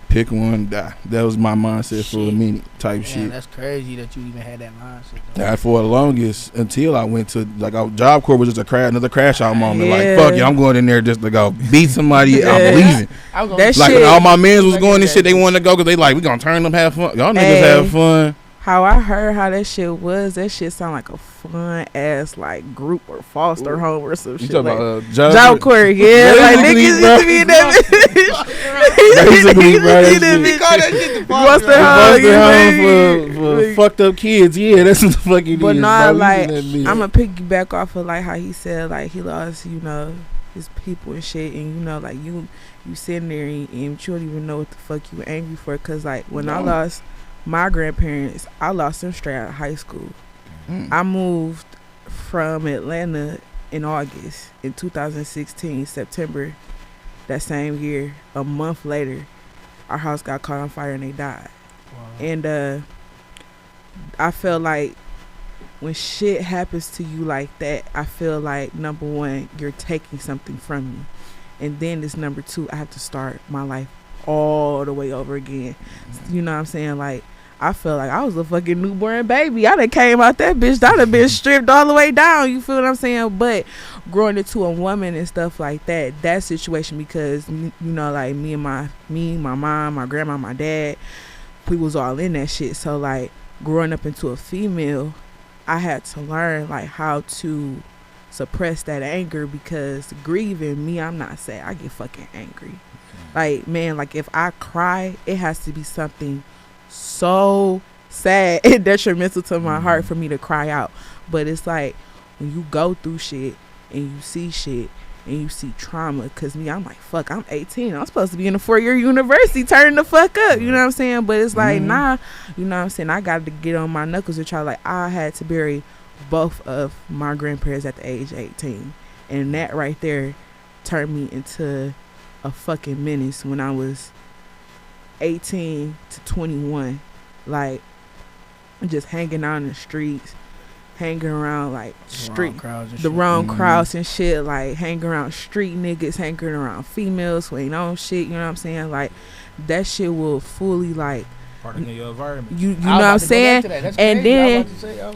Pick one, die. That was my mindset for a minute type shit. That's crazy that you even had that mindset. That for the longest until I went to like Job Corps was just another crash out moment. Like fuck it, I'm going in there just to go beat somebody. I'm leaving. That like shit, all my mans was going and shit, they wanted to go because they like we gonna turn them have fun. Y'all niggas have fun. How I heard how that shit was, that shit sound like a fun ass like group or foster home or some shit. Like Job Corps, yeah, like niggas used to be in that bitch. Foster home for fucked up kids. Yeah, that's what the fuck it is. But nah, like I'ma piggyback off of like how he said like he lost, you know, his people and shit, and you know like you sitting there and you don't even know what the fuck you were angry for, cause like when I lost my grandparents, I lost them straight out of high school. I moved from Atlanta in August. In 2016, September, that same year, a month later, our house got caught on fire and they died. Wow. And I feel like when shit happens to you like that, I feel like number one, you're taking something from me. And then this number two, I have to start my life all the way over again. You know what I'm saying? Like, I felt like I was a fucking newborn baby. I done came out that bitch. I done been stripped all the way down. You feel what I'm saying? But growing into a woman and stuff like that situation, because, you know, like me, my mom, my grandma, my dad, we was all in that shit. So, like, growing up into a female, I had to learn, like, how to suppress that anger, because grieving, me, I'm not sad. I get fucking angry. Like, man, like, if I cry, it has to be something so sad and detrimental to my heart for me to cry out. But it's like when you go through shit and you see shit and you see trauma, because me, I'm like, fuck, I'm 18, I'm supposed to be in a 4-year university turning the fuck up, you know what I'm saying? But it's like, nah, you know what I'm saying, I got to get on my knuckles and try. Like, I had to bury both of my grandparents at the age of 18, and that right there turned me into a fucking menace when I was 18 to 21. Like, just hanging out in the streets, hanging around like wrong crowds and shit, like hanging around street niggas, hanging around females who ain't on shit, you know what I'm saying? Like, that shit will fully, like, part of your environment. You know what I'm saying? And then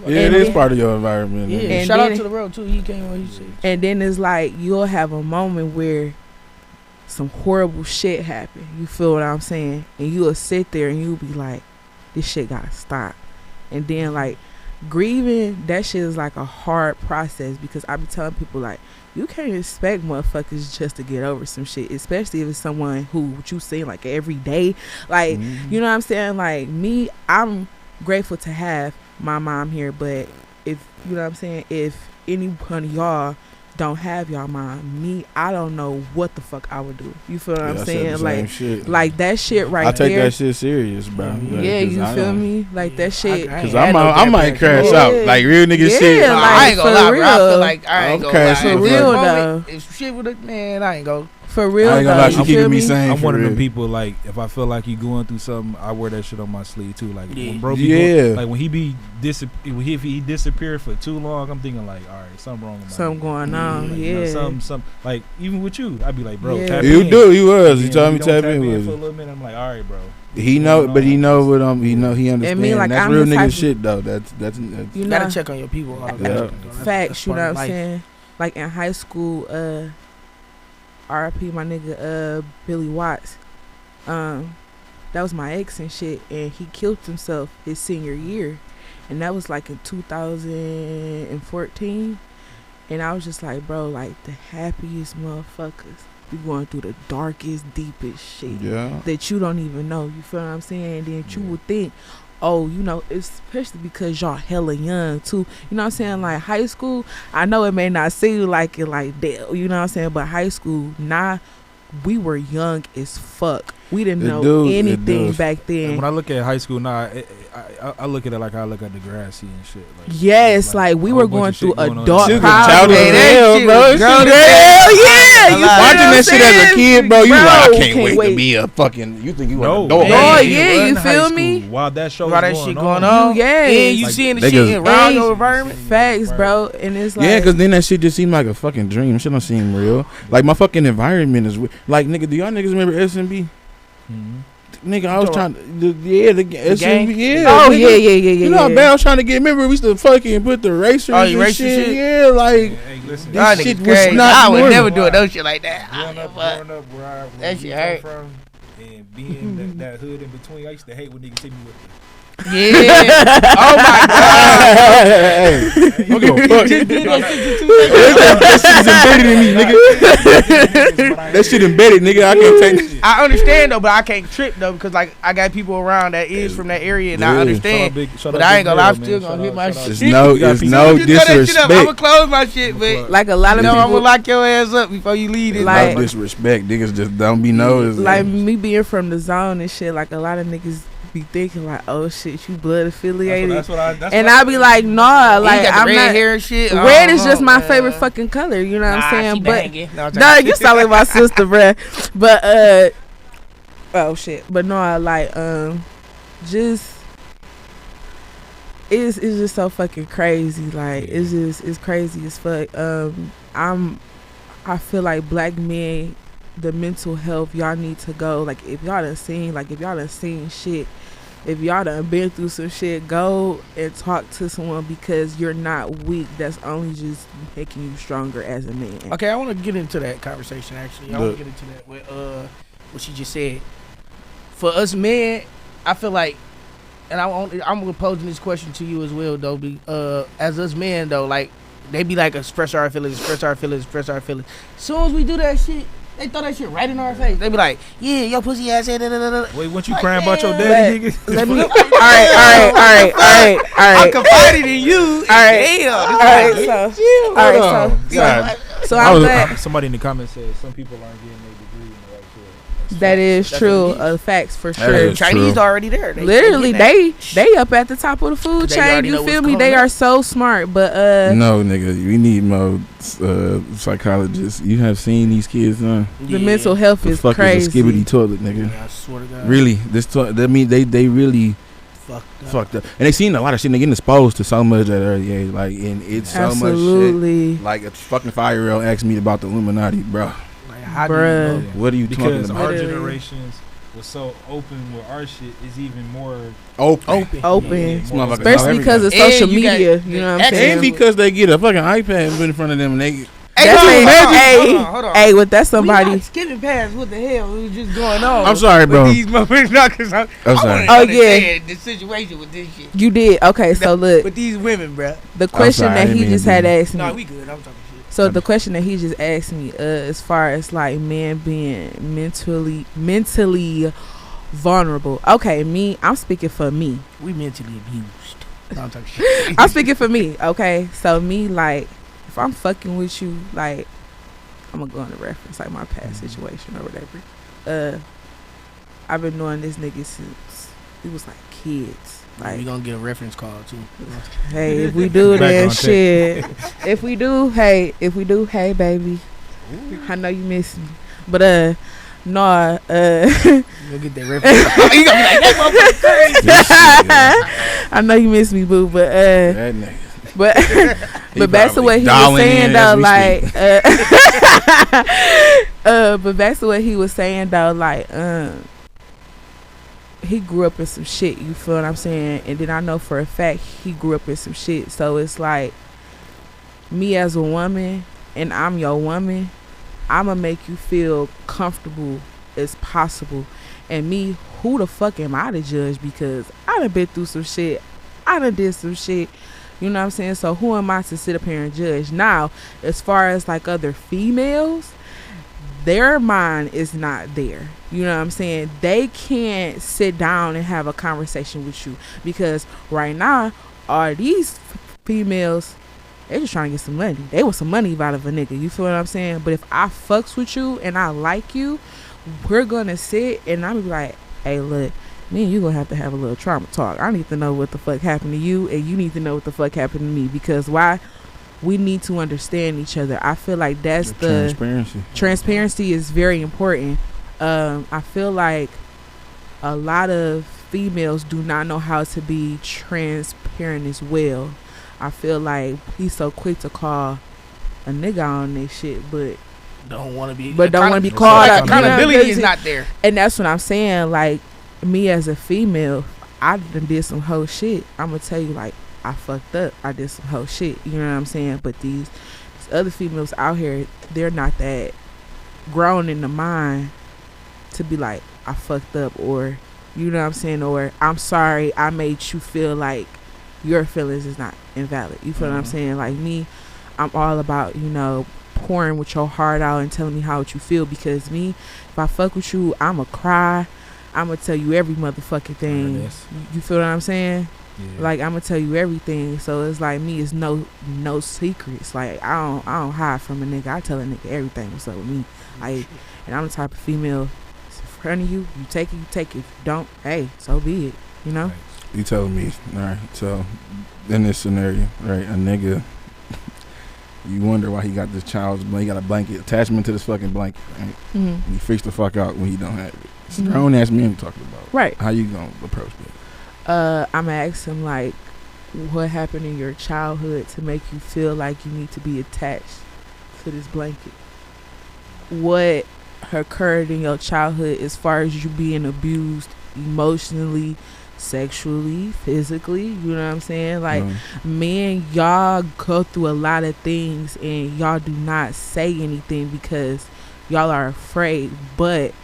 it is part of your environment. Yeah, and shout out to the road too. He came on. He said. And then it's like you'll have a moment where some horrible shit happen. You feel what I'm saying? And you'll sit there and you'll be like, this shit gotta stop. And then, like, grieving, that shit is like a hard process, because I be telling people, like, you can't expect motherfuckers just to get over some shit, especially if it's someone who you see like every day. Like, you know what I'm saying? Like, me, I'm grateful to have my mom here, but if, you know what I'm saying, if any one of y'all don't have y'all mom, me, I don't know what the fuck I would do. You feel what I'm saying? Like that shit right there. I take that shit serious, bro. Yeah, you feel me? Like that shit. Cause I might crash out. Like, real nigga shit. Like, I ain't gonna lie, real. bro. I feel like I ain't gonna lie. For real though. If shit with it, man, I ain't go. For real, I ain't gonna lie, she keeping me sane. I'm one of them people, like, if I feel like you going through something, I wear that shit on my sleeve too. Like, when bro be going, like, when if he disappeared for too long, I'm thinking like, all right, something wrong with my something going on. Like, yeah, you know, some like, even with you, I'd be like, bro, tap you in. do. He was. He And told me don't tap in with for a it. little minute. I'm like, all right, bro. He know, but he know what he understands. And me, like, that's I'm real the nigga type shit though. That's you gotta check on your people. Facts, you know what I'm saying? Like, in high school, RIP my nigga Billy Watts. That was my ex and shit, and he killed himself his senior year, and that was like in 2014. And I was just like, bro, like, the happiest motherfuckers be going through the darkest, deepest shit that you don't even know. You feel what I'm saying? And then you would think, oh, you know, especially because y'all hella young too. You know what I'm saying? Like, high school, I know it may not seem like it like that, you know what I'm saying? But high school, we were young as fuck. We didn't know anything back then. And when I look at high school now, I look at it like I look at the grassy and shit. Like, yes, like we were going through adult problems. Watching that shit as a kid, bro, you like, I can't wait to be a fucking. You think you an adult? Oh yeah, you feel me? While that show shit going on, yeah, you seeing the shit around your environment. Facts, bro, and it's like, yeah, because then that shit just seemed like a fucking dream. Shit don't seem real. Like, my fucking environment is like, nigga. Do y'all niggas remember SMB? Nigga, I was trying to, the SMB, yeah. Oh, nigga, yeah. You know how bad I was trying to get. Remember, we used to fucking put the racers and shit. Yeah, like, listen, this shit was not I would normal. never do no shit like that. Growing up where that shit hurt. From, and being that hood in between, I used to hate when niggas hit me with it. Yeah. Oh my god. I'm gonna fuck. That shit's embedded in me, nigga. That shit embedded, nigga. I can't take it. I understand though, but I can't trip though, because like I got people around that is from that area, and I understand. But I ain't gonna lie, I'm still gonna hit my shit. There's no disrespect. I'm gonna close my shit, but like a lot of people, I'm gonna lock your ass up before you leave it. Like, no disrespect, niggas just don't be noticed. Like, me being from the zone and shit, like, a lot of niggas be thinking like, oh shit, you blood affiliated. That's what I be like, nah, like, I'm red not hair and shit. Red is just my favorite fucking color, you know what I'm saying? But no, you sound like my sister, bruh. But oh shit. But no, I like just it's just so fucking crazy. Like, it's crazy as fuck. I feel like black men, the mental health, y'all need to go. Like, if y'all done seen shit if y'all done been through some shit, go and talk to someone because you're not weak. That's only just making you stronger as a man. Okay, I want to get into that conversation. Actually, I want to get into that with what she just said. For us men, I feel like, and I'm posing this question to you as well, though. As us men, though, like they be like, express our feelings. As soon as we do that shit, they throw that shit right in our face. They be like, yeah, your pussy ass. Wait, weren't you crying about your daddy, nigga? Let me. All right. I'm confiding in you. So I'm glad. Somebody in the comments said some people aren't getting their degree in the right field. That is true. Facts for sure. Chinese already there. Literally, they up at the top of the food chain. You feel me? They are so smart. But no, nigga, we need more psychologists. You have seen these kids, huh? The mental health is crazy. Is a skibbity toilet, nigga. Yeah, I swear to God. Really, they really fucked up, and they seen a lot of shit. They getting exposed to so much at an early age, like, and it's so much shit. Like a fucking 5-year-old asked me about the Illuminati, bro. How do you know that? What are you talking about? Because our generations was so open with our shit is even more open. Especially because of social media. You know what I'm saying? And because they get a fucking iPad put in front of them and they. Hold on. Hey, with that somebody. We not skipping past what the hell was just going on. I'm sorry, bro. With these motherfuckers. I'm sorry. Oh yeah, the situation with this shit. You did. Okay, so look. With these women, bro. The question that he just had asked me. No, we good. I'm talking shit. So the question that he just asked me, as far as like men being mentally vulnerable. Okay, I'm speaking for me. We mentally abused. No, I'm talking shit. I'm speaking for me. Okay, so me, like, if I'm fucking with you, like, I'm gonna go on a reference, like my past situation or whatever. I've been knowing this nigga since we was like kids. Like, we gonna get a reference call too. Hey, if we do that shit. If we do, hey baby. Ooh. I know you miss me. But no, you'll get that reference call. You gonna be like, that motherfucker crazy. I know you miss me, boo, but that nigga. But back to what he was saying though, like but back to what he was saying though, like he grew up in some shit, you feel what I'm saying? And then I know for a fact he grew up in some shit. So it's like, me as a woman, and I'm your woman, I'ma make you feel comfortable as possible. And me, who the fuck am I to judge? Because I done been through some shit. I done did some shit. You know what I'm saying? So who am I to sit up here and judge? Now, as far as like other females, their mind is not there. You know what I'm saying? They can't sit down and have a conversation with you, because right now, all these females, they just trying to get some money. They want some money out of a nigga. You feel what I'm saying? But if I fucks with you and I like you, we're gonna sit and I'm gonna be like, hey, look, me and you gonna have a little trauma talk. I need to know what the fuck happened to you, and you need to know what the fuck happened to me. Because why? We need to understand each other. I feel like that's the transparency is very important. I feel like a lot of females do not know how to be transparent as well. I feel like he's so quick to call a nigga on this shit, but don't want to be called out. Accountability is not there. And that's what I'm saying. Like, me as a female, I done did some whole shit. I'm gonna tell you, like, I fucked up. I did some whole shit. You know what I'm saying? But these other females out here, they're not that grown in the mind to be like, I fucked up, or, you know what I'm saying, or I'm sorry I made you feel like your feelings is not invalid. You feel what I'm saying? Like me, I'm all about, you know, pouring with your heart out and telling me how you feel, because me, if I fuck with you, I'ma cry. I'ma tell you every motherfucking thing. You feel what I'm saying? Yeah. Like, I'm gonna tell you everything. So it's like, me, it's no secrets. Like, I don't hide from a nigga. I tell a nigga everything what's up with me. Like, and I'm the type of female, it's in front of you, you take it, you take it. If you don't, hey, so be it. You know? You telling me, all right, so in this scenario, right, a nigga, you wonder why he got this child's, he got a blanket attachment to this fucking blanket, right? Mm-hmm. And he freaks the fuck out when he don't have it. It's grown ass men talking about. Right. How you gonna approach that? I'm gonna ask him, like, what happened in your childhood to make you feel like you need to be attached to this blanket? What occurred in your childhood as far as you being abused emotionally, sexually, physically, you know what I'm saying? Like, men, y'all go through a lot of things and y'all do not say anything because y'all are afraid. But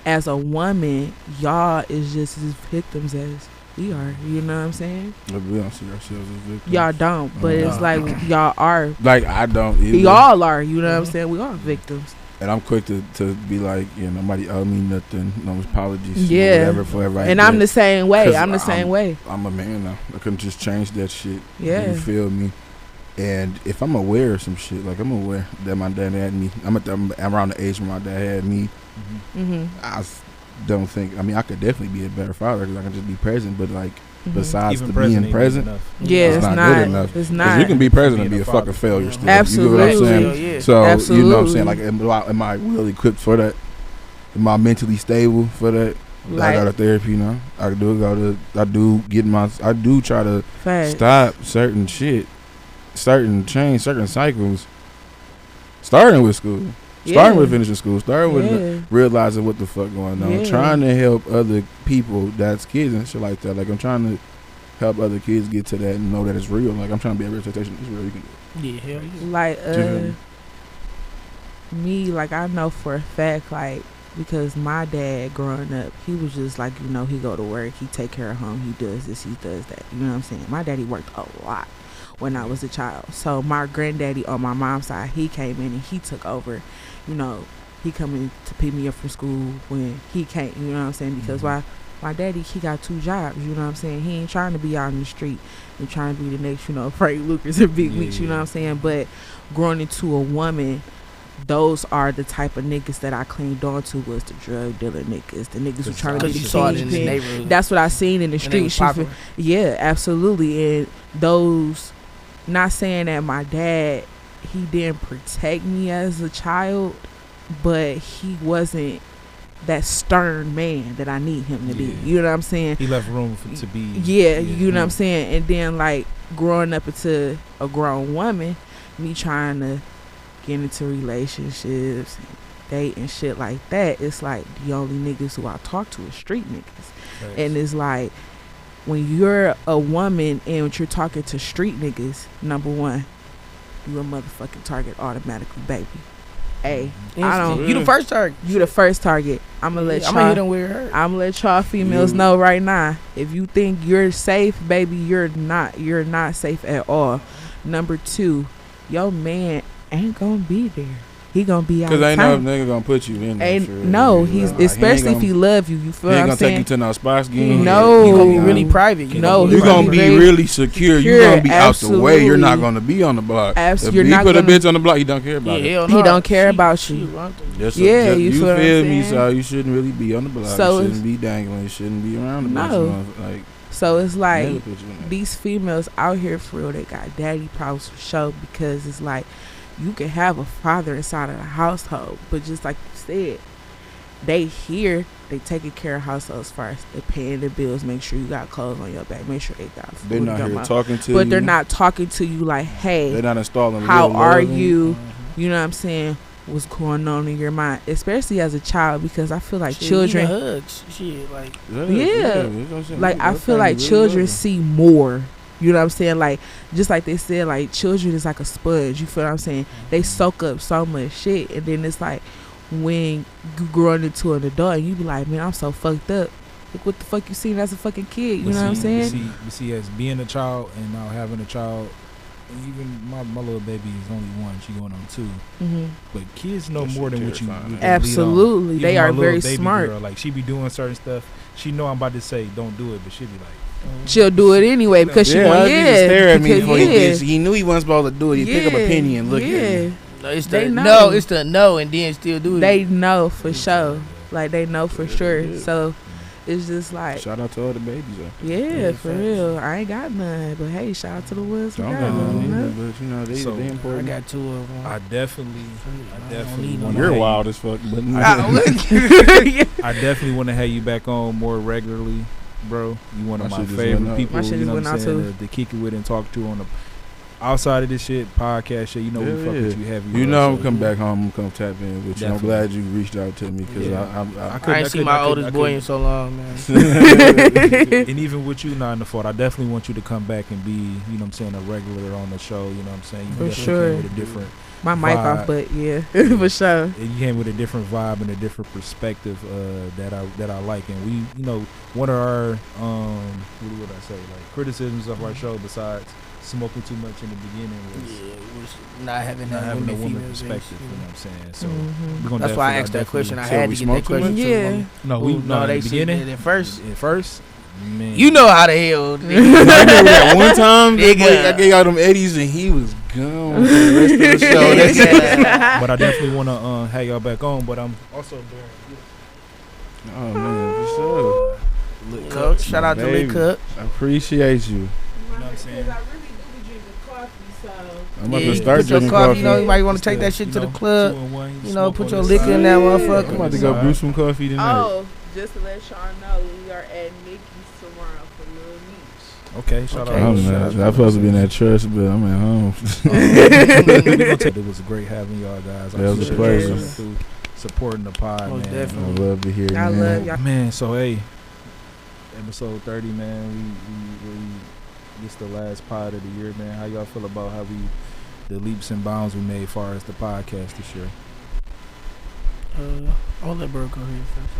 as a woman, y'all is just as victims as we are, you know what I'm saying? We don't see ourselves as victims. Y'all don't, but it's like y'all are. Like, I don't either. Y'all are, you know what I'm saying? We are victims. And I'm quick to be like, nobody owe me nothing, no apologies, whatever for everybody. And I'm the same way. I'm the same way. I'm a man now. I couldn't just change that shit. Yeah. You feel me? And if I'm aware of some shit, like I'm aware that my dad had me, I'm around the age when my dad had me. I don't think, I could definitely be a better father because I can just be present, but like, besides the being present, it's not good enough. It's not. You can be present and be a fucking failure still. Absolutely. You know what I'm saying? So, you know what I'm saying? Like, am I well equipped for that? Am I mentally stable for that? Like, I go to therapy now. I do try to stop certain shit, certain cycles, starting with school. Starting with finishing school, starting with realizing what the fuck going on, trying to help other people that's kids and shit like that. Like, I'm trying to help other kids get to that and know that it's real. Like, I'm trying to be a representation. It's real. You can do it. Yeah, hell yeah. Like, me, like, I know for a fact, like, because my dad growing up, he was just like, he go to work, he take care of home, he does this, he does that. You know what I'm saying? My daddy worked a lot when I was a child. So my granddaddy on my mom's side, he came in and he took over. He coming to pick me up from school when he can't, you know what I'm saying? Because my daddy, he got 2 jobs, you know what I'm saying? He ain't trying to be out in the street and trying to be the next, Frank Lucas and Big Weeks, you know what I'm saying? But growing into a woman, those are the type of niggas that I clinged on to, was the drug dealer niggas, the niggas who trying to be the kingpin. That's what I seen in the street. Yeah, absolutely. And those, not saying that my dad, he didn't protect me as a child, but he wasn't that stern man that I need him to be. You know what I'm saying? He left room to be. You know what I'm saying? And then, like, growing up into a grown woman, me trying to get into relationships, date and shit like that, it's like the only niggas who I talk to is street niggas. Right. And it's like, when you're a woman and you're talking to street niggas, number one, you a motherfucking target automatically, baby. Hey, I don't. You the first target. You the first target. I'ma let y'all. I'ma hit them where it hurt. I'ma let y'all females know right now. If you think you're safe, baby, you're not. You're not safe at all. Number 2, your man ain't gonna be there. He gonna be out. Cause ain't no nigga gonna put you in there. No, he's especially if he love you. You feel what I'm saying? He ain't gonna take you to no spots game. No, you gonna be really private. No, you're gonna be really secure. You're gonna be out the way. You're not gonna be on the block. Absolutely, if he put a bitch on the block, he don't care about it. He don't care about you. Yeah, you feel me? So you shouldn't really be on the block. You shouldn't be dangling. You shouldn't be around the block. Like, so it's like these females out here for real, they got daddy problems for sure, because it's like, you can have a father inside of the household, but just like you said, they taking care of households first. They paying the bills, make sure you got clothes on your back, make sure they got food. They're not here talking to you. But they're not talking to you like, hey, they're not installing how are you? You know what I'm saying? What's going on in your mind, especially as a child, because I feel like children hugs, shit, like like I feel like children see more. You know what I'm saying? Like, just like they said, like, children is like a sponge. You feel what I'm saying? They soak up so much shit, and then it's like, when you growing into an adult, and you be like, man, I'm so fucked up. Look what the fuck you seen as a fucking kid. You know what I'm saying? You see, as being a child and now having a child, even my little baby is only 1. She going on 2. But kids know more than what you absolutely. They are very smart. Girl, like, she be doing certain stuff. She know I'm about to say don't do it, but she be like, she'll do it anyway because she wants. Stare at me before he knew he wasn't supposed to do it. He pick up a penny and look at me. No, it's the no and then still do it. They know for sure. Like, they know for sure. So it's just like, shout out to all the babies. Yeah, for real. I ain't got none, but hey, shout out to the ones who got none. But you know, they important. I got 2 of them. I definitely want. You're wild as fuck, but I definitely want to have you back on more regularly, bro. You one of my favorite people. My shit you know went what I'm out saying? To kick it with and talk to on the outside of this shit, podcast shit, you know, we fuck with you heavy. You know, I'm come back home and come tap in with you. I'm glad you reached out to me because I ain't seen my oldest boy in so long, man. And even with you, not in the fault, I definitely want you to come back and be, you know what I'm saying, a regular on the show. You know what I'm saying? You for sure. With a different my mic vibe. off, but yeah, for sure. And you came with a different vibe and a different perspective that I like. And we, you know, one of our what would I say, like criticisms of our show, besides smoking too much in the beginning, was not having a woman perspective. You know what I'm saying? So that's why I asked that question. I had to get that question. Yeah. No, we no they in the beginning. At first. Man. You know how the hell. I remember that one time I gave y'all them Eddies and he was gone for the rest of the show. But I definitely want to have y'all back on. But I'm also bearing. Oh man, for sure. Lil Cook, shout out to Lil Cook. I appreciate you. You know what I'm saying? I really do be drinking coffee, so. I'm about to start drinking coffee. You know, you might want to take that shit to the club. You know, put your liquor in that motherfucker. I'm about to go brew some coffee tonight. Oh, just to let y'all know, we are at Mikey's tomorrow for Lil Meech. Okay, shout out. I'm supposed to be in that church, but I'm at home. It was great having y'all guys. That was a pleasure. Supporting the pod, man. Definitely. I love to hear you, I love y'all. Man, so hey, episode 30, man. We it's the last pod of the year, man. How y'all feel about the leaps and bounds we made as far as the podcast this year? I'll let bro go ahead first.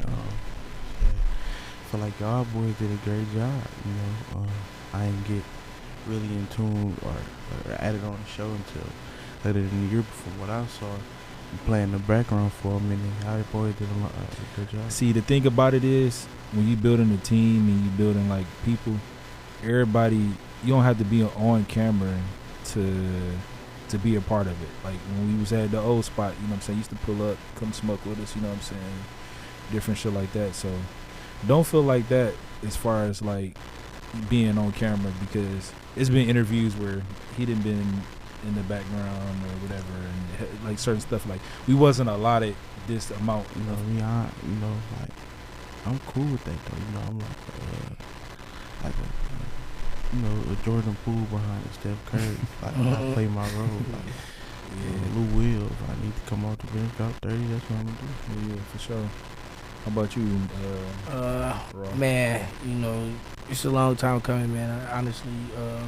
I feel like y'all boys did a great job. You know, I didn't get really in tune or added on the show until later in the year. Before what I saw, playing the background for a minute, y'all boys did a good job. See, the thing about it is, when you building a team and you building like people, everybody, you don't have to be on camera to be a part of it. Like when we was at the old spot, you know what I'm saying, used to pull up, come smoke with us, you know what I'm saying, different shit like that. So don't feel like that as far as like being on camera, because it's been interviews where he didn't been in the background or whatever, and like certain stuff, like we wasn't allotted this amount. You know, like I'm cool with that though. You know, I'm like a Jordan Poole behind Steph Curry. Like I play my role. Like, Lou Will, if I need to come off the bench, drop 30. That's what I'm gonna do. Yeah, for sure. How about you, man? You know, it's a long time coming, man. Honestly,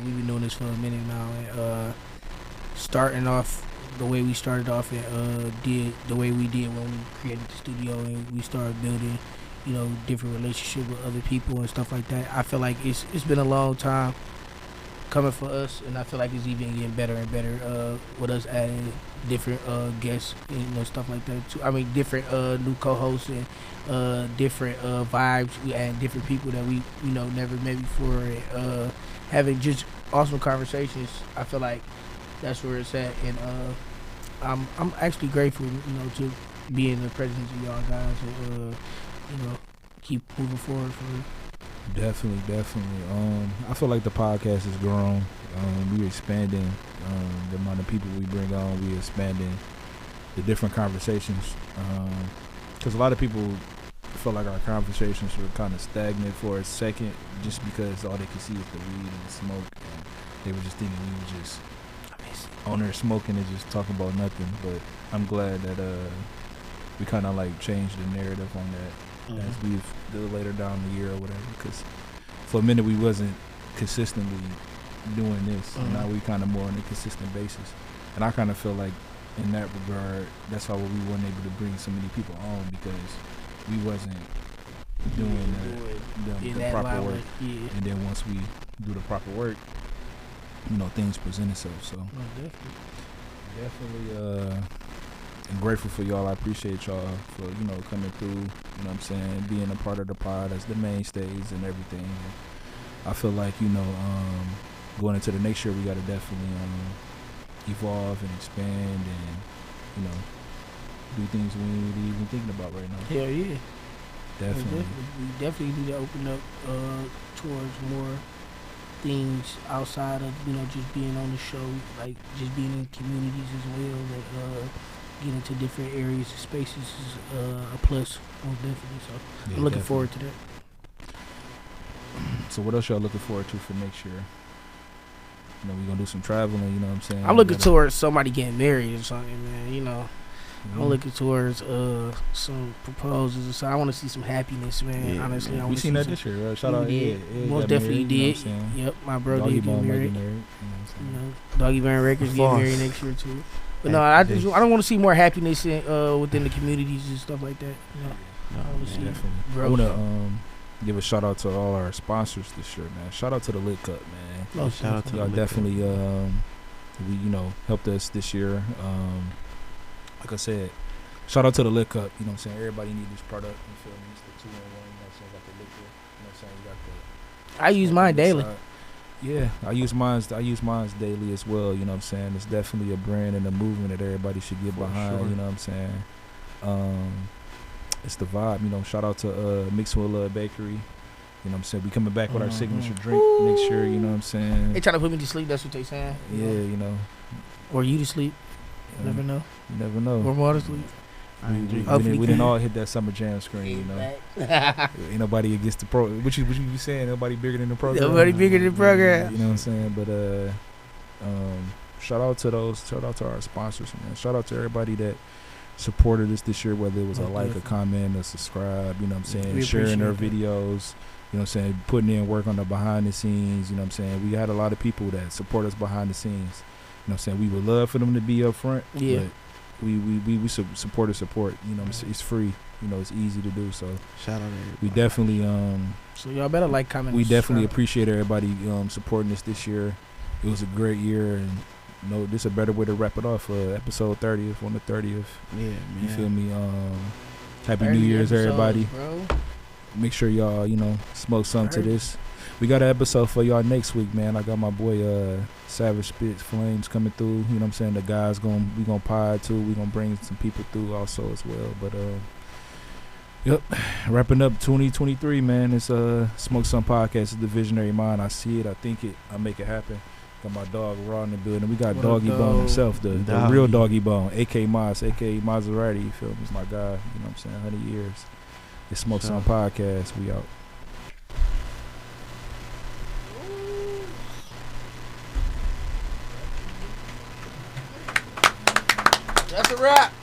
we've been doing this for a minute now, and starting off the way we started off and did the way we did when we created the studio and we started building, you know, different relationship with other people and stuff like that. I feel like it's been a long time coming for us, and I feel like it's even getting better and better with us adding different guests and, you know, stuff like that too. I mean, different new co-hosts and different vibes. We add different people that we, you know, never met before, and having just awesome conversations. I feel like that's where it's at, and I'm actually grateful, you know, to be in the presence of y'all guys and you know, keep moving forward for me. Definitely. I feel like the podcast has grown. We're expanding the amount of people we bring on. We're expanding the different conversations. Because a lot of people feel like our conversations were kind of stagnant for a second, just because all they could see was the weed and the smoke, and they were just thinking we were just on there smoking and just talking about nothing. But I'm glad that we kind of like changed the narrative on that as we've later down the year or whatever, because for a minute we wasn't consistently doing this, and now we kind of more on a consistent basis. And I kind of feel like in that regard, that's why we weren't able to bring so many people on, because we wasn't doing the proper work. And then once we do the proper work, you know, things present itself. So definitely I'm grateful for y'all. I appreciate y'all for, you know, coming through, you know what I'm saying, being a part of the pod as the mainstays and everything. I feel like, you know, going into the next year, we got to definitely evolve and expand and, you know, do things we ain't really even thinking about right now. Hell yeah. Definitely. We definitely need to open up towards more things outside of, you know, just being on the show, like just being in communities as well, that get into different areas and spaces is a plus, most definitely. So yeah, I'm looking forward to that. So what else y'all looking forward to for next year? You know, we gonna do some traveling. You know what I'm saying? I'm looking towards somebody getting married or something, man. You know. I'm looking towards some proposals or so. I want to see some happiness, man. Yeah, honestly, we seen that this year. Shout out, most definitely married, did. Yep, my bro Doggy did get married. You know, Doggy Band Records get married next year too. But no, I don't want to see more happiness within the communities and stuff like that. You know, I want to see definitely. I want to give a shout out to all our sponsors this year, man. Shout out to the Lit Cup, man. Oh, shout out to y'all. Definitely, helped us this year. Like I said, shout out to the Lit Cup. You know what I'm saying? Everybody need this product. You feel me? It's the 2-in-1. You know what I'm saying? Got the liquor. You know what I'm saying? You got the. I use mine daily. Yeah, I use mine daily as well. You know what I'm saying? It's definitely a brand and a movement that everybody should get behind. Sure. You know what I'm saying? It's the vibe. You know, shout out to Mixed with Love Bakery. You know what I'm saying? We coming back with our signature drink next year. You know what I'm saying? They trying to put me to sleep. That's what they saying. Yeah, you know. Or you to sleep. You never know. You never know. Or more to sleep. We didn't all hit that Summer Jam screen, you know. Ain't nobody against the pro. What you be saying? Nobody bigger than the program. Nobody bigger than the program. You know what I'm saying? But shout out to those. Shout out to our sponsors, man. Shout out to everybody that supported us this year, whether it was a like, a comment, a subscribe. You know what I'm saying? Sharing our videos. You know what I'm saying? Putting in work on the behind the scenes. You know what I'm saying? We had a lot of people that support us behind the scenes. You know what I'm saying? We would love for them to be up front. Yeah. But we support. You know, it's free. You know, it's easy to do. So shout out to everybody. We definitely so y'all better like, comment. We definitely appreciate everybody supporting us this year. It was a great year, and this is a better way to wrap it off. Episode 30th on the 30th. Yeah, man. You feel me? Happy New Year's, everybody. Bro. Make sure y'all smoke something to this. We got an episode for y'all next week, man. I got my boy Savage Spits Flames coming through. You know what I'm saying? The guys we gonna pod too. We gonna bring some people through also as well. But yep, wrapping up 2023, man. It's Smoke Some Podcast. It's the visionary mind. I see it. I think it. I make it happen. Got my dog Raw in the building. We got Doggy Bone himself, the real Doggy Bone, A.K. Maz, A.K. Maserati. You feel me? He's my guy. You know what I'm saying? 100 years. It's Smoke Some Podcast. We out. That's a wrap.